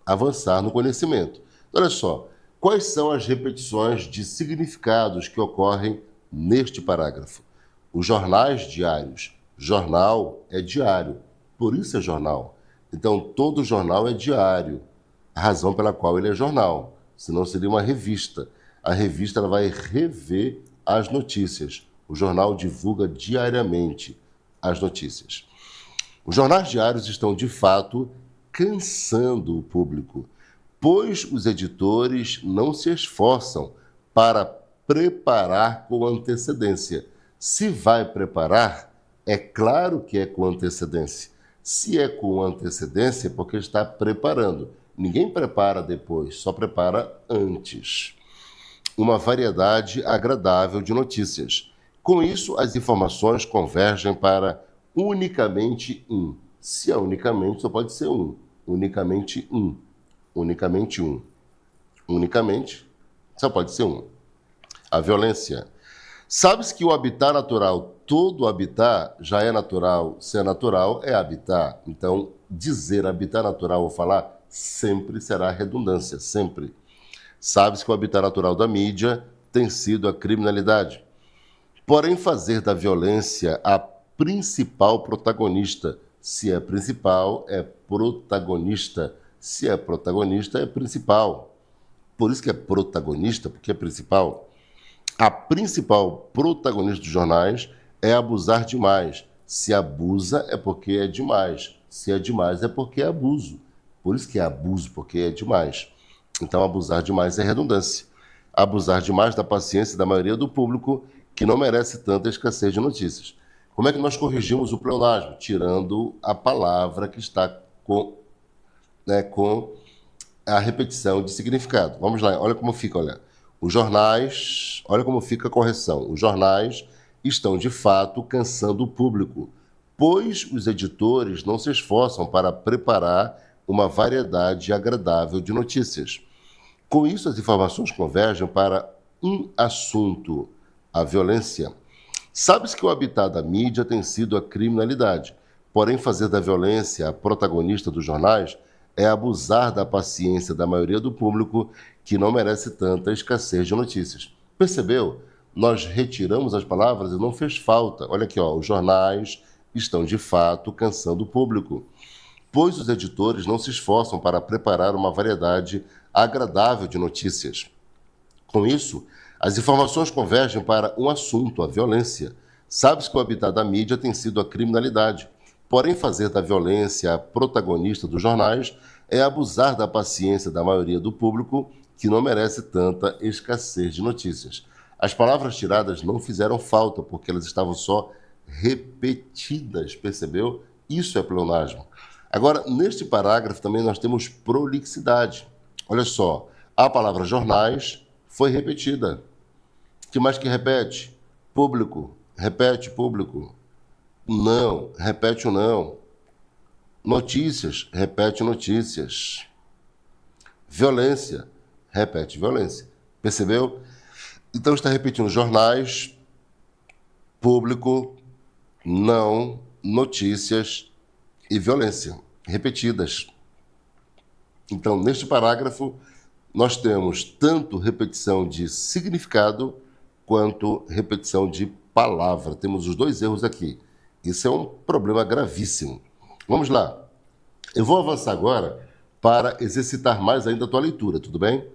avançar no conhecimento. Olha só, quais são as repetições de significados que ocorrem neste parágrafo? Os jornais diários. Jornal é diário, por isso é jornal. Então, todo jornal é diário, a razão pela qual ele é jornal, senão seria uma revista. A revista ela vai rever as notícias. O jornal divulga diariamente as notícias. Os jornais diários estão, de fato, cansando o público, pois os editores não se esforçam para preparar com antecedência. Se vai preparar, é claro que é com antecedência. Se é com antecedência, é porque está preparando. Ninguém prepara depois, só prepara antes. Uma variedade agradável de notícias. Com isso, as informações convergem para unicamente um. Se é unicamente, só pode ser um. Unicamente um. Unicamente um. Unicamente, só pode ser um. A violência. Sabe-se que o habitat natural, todo habitat já é natural. Se é natural, é habitat. Então, dizer habitat natural ou falar sempre será redundância, sempre. Sabe-se que o habitat natural da mídia tem sido a criminalidade. Porém, fazer da violência a principal protagonista. Se é principal, é protagonista. Se é protagonista, é principal. Por isso que é protagonista, porque é principal. A principal protagonista dos jornais é abusar demais. Se abusa é porque é demais. Se é demais é porque é abuso. Por isso que é abuso, porque é demais. Então, abusar demais é redundância. Abusar demais da paciência da maioria do público que não merece tanta escassez de notícias. Como é que nós corrigimos o pleonasmo? Tirando a palavra que está com a repetição de significado. Vamos lá, olha como fica, olha. Os jornais, olha como fica a correção. Os jornais estão, de fato, cansando o público, pois os editores não se esforçam para preparar uma variedade agradável de notícias. Com isso, as informações convergem para um assunto: a violência. Sabe-se que o habitat da mídia tem sido a criminalidade, porém fazer da violência a protagonista dos jornais é abusar da paciência da maioria do público que não merece tanta escassez de notícias. Percebeu? Nós retiramos as palavras e não fez falta. Olha aqui, ó, os jornais estão de fato cansando o público, pois os editores não se esforçam para preparar uma variedade agradável de notícias. Com isso, as informações convergem para um assunto, a violência. Sabe-se que o habitat da mídia tem sido a criminalidade. Porém, fazer da violência a protagonista dos jornais é abusar da paciência da maioria do público que não merece tanta escassez de notícias. As palavras tiradas não fizeram falta porque elas estavam só repetidas, percebeu? Isso é pleonasmo. Agora, neste parágrafo também nós temos prolixidade. Olha só, a palavra jornais foi repetida. O que mais que repete? Público. Repete público. Não. Repete o não. Notícias. Repete notícias. Violência. Repete violência. Percebeu? Então está repetindo jornais, público, não, notícias e violência. Repetidas. Então, neste parágrafo, nós temos tanto repetição de significado quanto repetição de palavra. Temos os dois erros aqui. Isso é um problema gravíssimo. Vamos lá. Eu vou avançar agora para exercitar mais ainda a tua leitura, tudo bem?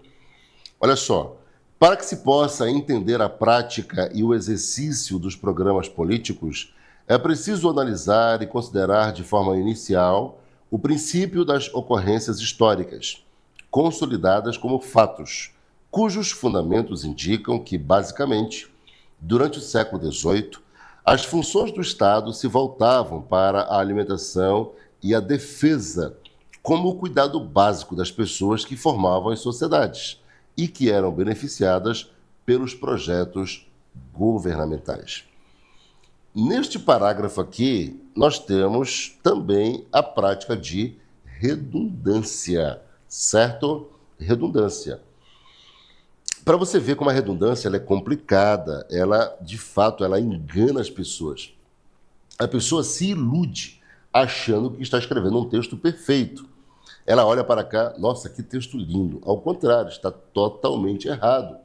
Olha só. Para que se possa entender a prática e o exercício dos programas políticos, é preciso analisar e considerar de forma inicial o princípio das ocorrências históricas, consolidadas como fatos, cujos fundamentos indicam que, basicamente, durante o século XVIII, as funções do Estado se voltavam para a alimentação e a defesa, como o cuidado básico das pessoas que formavam as sociedades e que eram beneficiadas pelos projetos governamentais. Neste parágrafo aqui, nós temos também a prática de redundância, certo? Redundância. Para você ver como a redundância ela é complicada, ela, de fato, ela engana as pessoas. A pessoa se ilude achando que está escrevendo um texto perfeito. Ela olha para cá, nossa, que texto lindo. Ao contrário, está totalmente errado.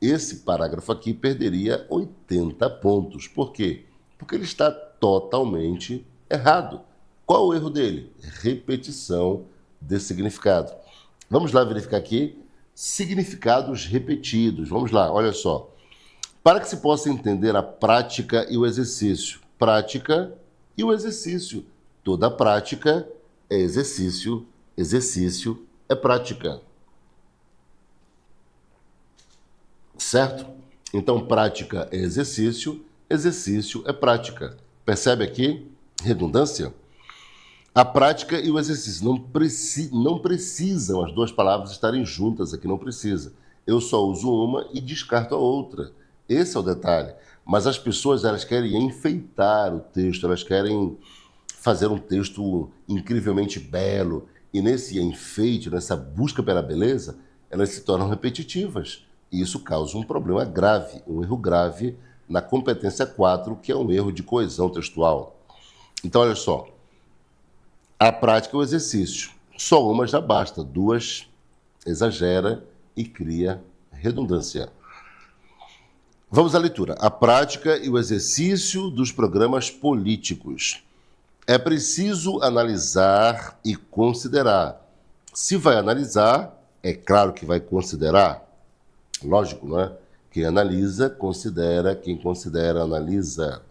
Esse parágrafo aqui perderia 80 pontos. Por quê? Porque ele está totalmente errado. Qual o erro dele? Repetição de significado. Vamos lá verificar aqui. Significados repetidos. Vamos lá, olha só. Para que se possa entender a prática e o exercício. Prática e o exercício. Toda prática é exercício. Exercício é prática. Certo? Então, prática é exercício, exercício é prática. Percebe aqui? Redundância? A prática e o exercício não precisam as duas palavras estarem juntas aqui, não precisa. Eu só uso uma e descarto a outra. Esse é o detalhe. Mas as pessoas, elas querem enfeitar o texto, elas querem fazer um texto incrivelmente belo, e nesse enfeite, nessa busca pela beleza, elas se tornam repetitivas. E isso causa um problema grave, um erro grave na competência 4, que é um erro de coesão textual. Então, olha só, a prática é o exercício. Só uma já basta, duas exagera e cria redundância. Vamos à leitura. A prática e o exercício dos programas políticos. É preciso analisar e considerar. Se vai analisar, é claro que vai considerar. Lógico, não é? Quem analisa, considera. Quem considera, analisa.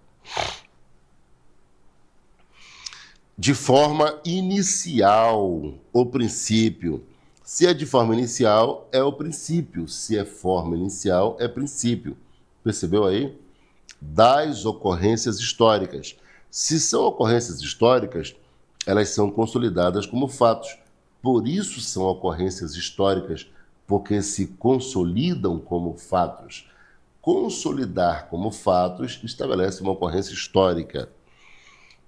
De forma inicial, o princípio. Se é de forma inicial, é o princípio. Se é forma inicial, é princípio. Percebeu aí? Das ocorrências históricas. Se são ocorrências históricas, elas são consolidadas como fatos. Por isso são ocorrências históricas, porque se consolidam como fatos. Consolidar como fatos estabelece uma ocorrência histórica,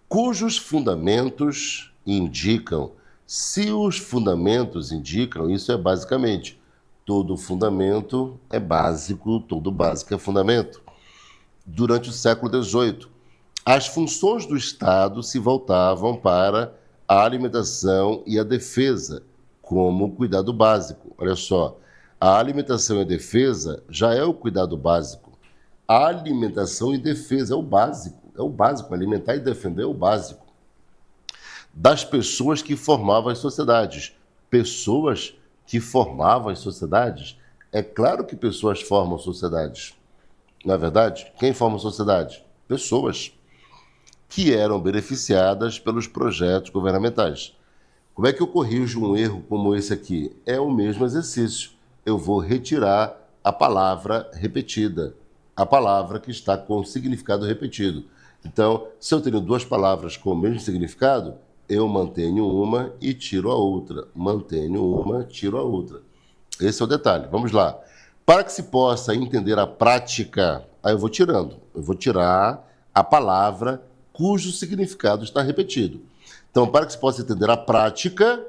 cujos fundamentos indicam. Se os fundamentos indicam, isso é basicamente, todo fundamento é básico, todo básico é fundamento. Durante o século XVIII, as funções do Estado se voltavam para a alimentação e a defesa, como cuidado básico. Olha só, a alimentação e a defesa já é o cuidado básico. A alimentação e defesa é o básico, alimentar e defender é o básico. Das pessoas que formavam as sociedades. Pessoas que formavam as sociedades? É claro que pessoas formam sociedades. Não é verdade? Quem forma sociedade? Pessoas que eram beneficiadas pelos projetos governamentais. Como é que eu corrijo um erro como esse aqui? É o mesmo exercício. Eu vou retirar a palavra repetida, a palavra que está com significado repetido. Então, se eu tenho duas palavras com o mesmo significado, eu mantenho uma e tiro a outra. Mantenho uma, tiro a outra. Esse é o detalhe. Vamos lá. Para que se possa entender a prática, aí eu vou tirando. Eu vou tirar a palavra cujo significado está repetido. Então, para que se possa entender a prática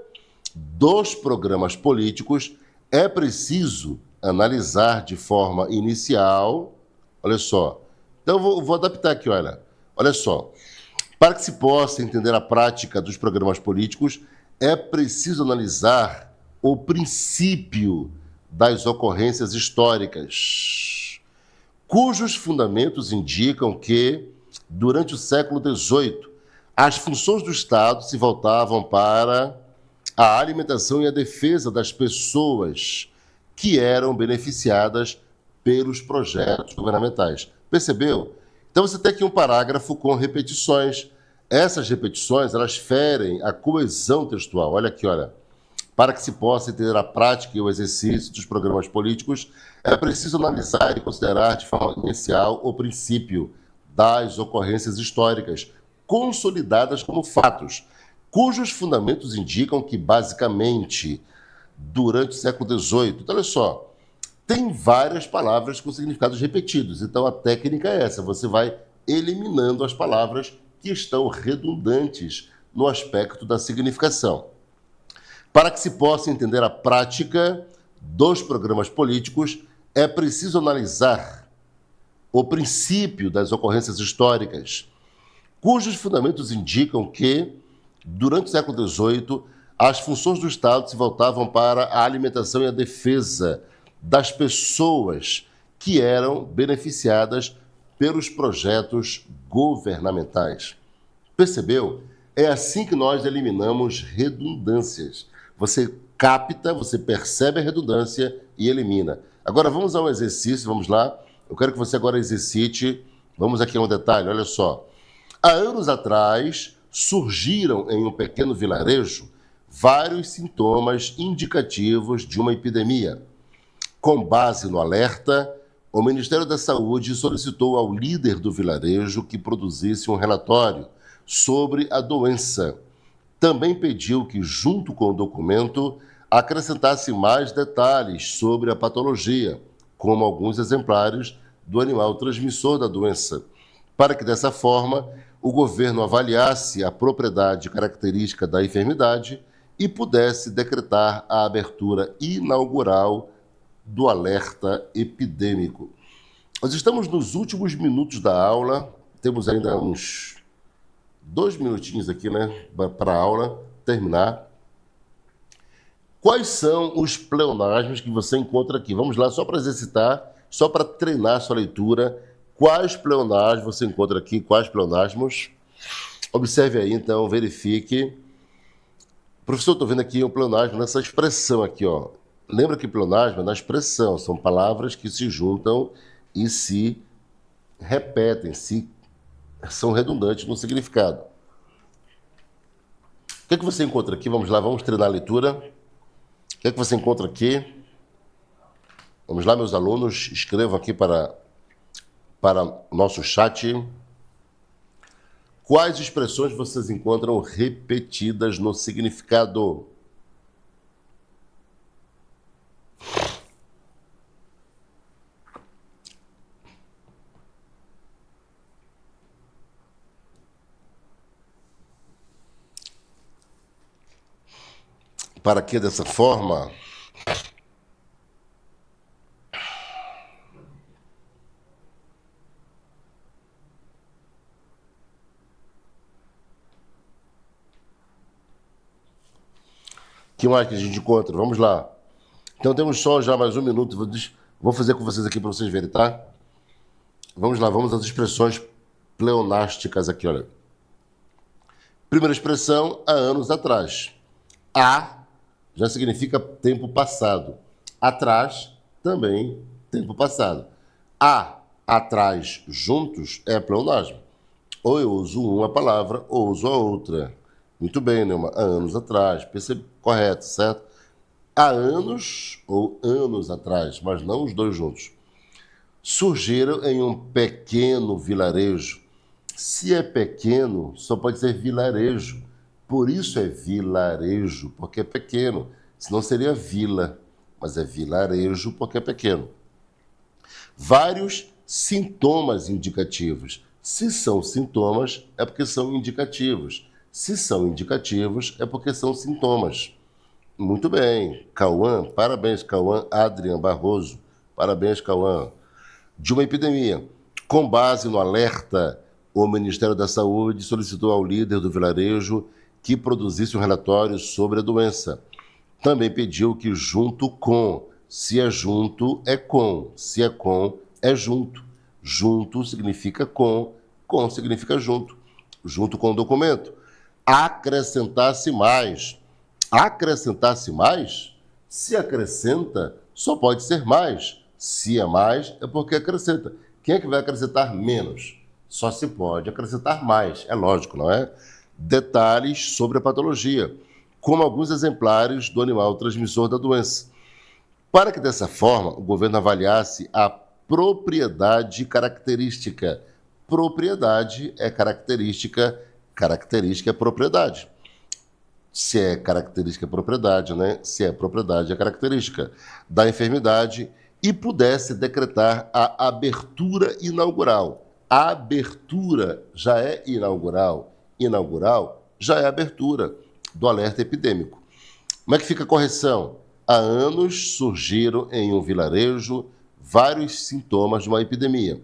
dos programas políticos, é preciso analisar de forma inicial. Olha só. Então, eu vou adaptar aqui, olha. Olha só. Para que se possa entender a prática dos programas políticos, é preciso analisar o princípio das ocorrências históricas, cujos fundamentos indicam que, durante o século XVIII, as funções do Estado se voltavam para a alimentação e a defesa das pessoas que eram beneficiadas pelos projetos governamentais. Percebeu? Então você tem aqui um parágrafo com repetições. Essas repetições, elas ferem a coesão textual. Olha aqui, olha. Para que se possa entender a prática e o exercício dos programas políticos, é preciso analisar e considerar de forma inicial o princípio das ocorrências históricas, consolidadas como fatos, cujos fundamentos indicam que, basicamente, durante o século XVIII, então, olha só, tem várias palavras com significados repetidos. Então, a técnica é essa, você vai eliminando as palavras que estão redundantes no aspecto da significação. Para que se possa entender a prática dos programas políticos, é preciso analisar o princípio das ocorrências históricas, cujos fundamentos indicam que, durante o século XVIII, as funções do Estado se voltavam para a alimentação e a defesa das pessoas que eram beneficiadas pelos projetos governamentais. Percebeu? É assim que nós eliminamos redundâncias. Você capta, você percebe a redundância e elimina. Agora vamos a um exercício, vamos lá. Eu quero que você agora exercite. Vamos aqui a um detalhe, olha só. Há anos atrás, surgiram em um pequeno vilarejo vários sintomas indicativos de uma epidemia. Com base no alerta, o Ministério da Saúde solicitou ao líder do vilarejo que produzisse um relatório sobre a doença. Também pediu que, junto com o documento, acrescentasse mais detalhes sobre a patologia, como alguns exemplares do animal transmissor da doença, para que, dessa forma, o governo avaliasse a propriedade característica da enfermidade e pudesse decretar a abertura inaugural do alerta epidêmico. Nós estamos nos últimos minutos da aula, temos ainda uns 2 minutinhos aqui, né, para a aula terminar. Quais são os pleonasmos que você encontra aqui? Vamos lá, só para exercitar, só para treinar a sua leitura. Quais pleonasmos você encontra aqui? Quais pleonasmos? Observe aí, então, verifique. Professor, estou vendo aqui um pleonasmo nessa expressão aqui, ó. Lembra que pleonasmo é na expressão, são palavras que se juntam e se repetem, são redundantes no significado. O que é que você encontra aqui? Vamos lá, vamos treinar a leitura. O que é que você encontra aqui? Vamos lá, meus alunos, escrevam aqui para o nosso chat. Quais expressões vocês encontram repetidas no significado? Para que dessa forma? O que mais que a gente encontra? Vamos lá. Então temos só já mais um minuto. Vou fazer com vocês aqui para vocês verem, tá? Vamos lá, vamos às expressões pleonásticas aqui, olha. Primeira expressão, há anos atrás. Há já significa tempo passado. Atrás, também tempo passado. Há, atrás, juntos, é pleonasmo. Ou eu uso uma palavra, ou uso a outra. Muito bem, Neumann. Há anos atrás. Percebe? Correto, certo? Há anos ou anos atrás, mas não os dois juntos. Surgiram em um pequeno vilarejo. Se é pequeno, só pode ser vilarejo. Por isso é vilarejo, porque é pequeno. Senão seria vila, mas é vilarejo porque é pequeno. Vários sintomas indicativos. Se são sintomas, é porque são indicativos. Se são indicativos, é porque são sintomas. Muito bem. Cauã, parabéns, Cauã Adrian Barroso. Parabéns, Cauã. De uma epidemia. Com base no alerta, o Ministério da Saúde solicitou ao líder do vilarejo que produzisse um relatório sobre a doença. Também pediu que junto com, se é junto, é com. Se é com, é junto. Junto significa com significa junto. Junto com o documento. Acrescentasse mais. Acrescentar-se mais? Se acrescenta, só pode ser mais. Se é mais, é porque acrescenta. Quem é que vai acrescentar menos? Só se pode acrescentar mais. É lógico, não é? Detalhes sobre a patologia, como alguns exemplares do animal transmissor da doença. Para que dessa forma o governo avaliasse a propriedade característica. Propriedade é característica, característica é propriedade. Se é característica é propriedade, né? Se é propriedade é característica da enfermidade e pudesse decretar a abertura inaugural. A abertura já é inaugural. Inaugural já é abertura do alerta epidêmico. Como é que fica a correção? Há anos surgiram em um vilarejo vários sintomas de uma epidemia.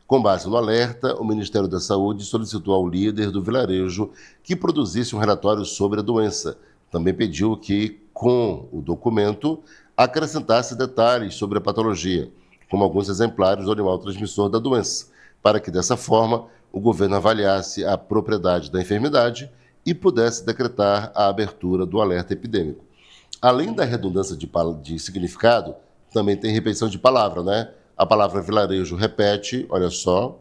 Com base no alerta, o Ministério da Saúde solicitou ao líder do vilarejo que produzisse um relatório sobre a doença. Também pediu que, com o documento, acrescentasse detalhes sobre a patologia, como alguns exemplares do animal transmissor da doença, para que, dessa forma, o governo avaliasse a propriedade da enfermidade e pudesse decretar a abertura do alerta epidêmico. Além da redundância de significado, também tem repetição de palavra, né? A palavra vilarejo repete, olha só.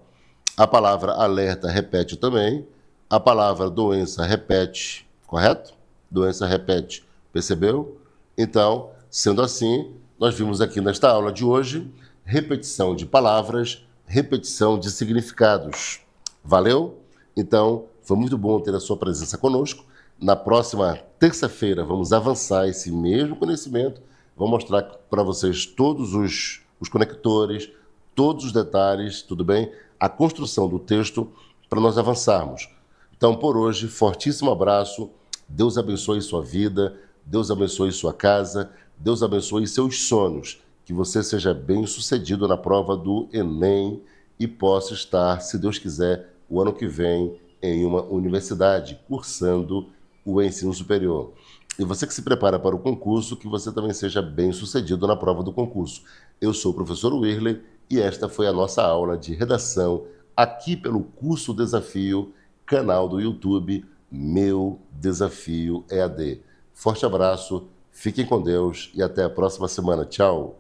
A palavra alerta repete também. A palavra doença repete, correto? Doença repete, percebeu? Então, sendo assim, nós vimos aqui nesta aula de hoje repetição de palavras, repetição de significados. Valeu? Então, foi muito bom ter a sua presença conosco. Na próxima terça-feira, vamos avançar esse mesmo conhecimento. Vou mostrar para vocês todos os conectores, todos os detalhes, tudo bem? A construção do texto para nós avançarmos. Então, por hoje, fortíssimo abraço. Deus abençoe sua vida, Deus abençoe sua casa, Deus abençoe seus sonhos. que você seja bem-sucedido na prova do Enem e possa estar, se Deus quiser, o ano que vem em uma universidade, cursando o ensino superior. E você que se prepara para o concurso, que você também seja bem-sucedido na prova do concurso. Eu sou o professor Wirley e esta foi a nossa aula de redação aqui pelo Curso Desafio, canal do YouTube Meu Desafio EAD. Forte abraço, fiquem com Deus e até a próxima semana. Tchau!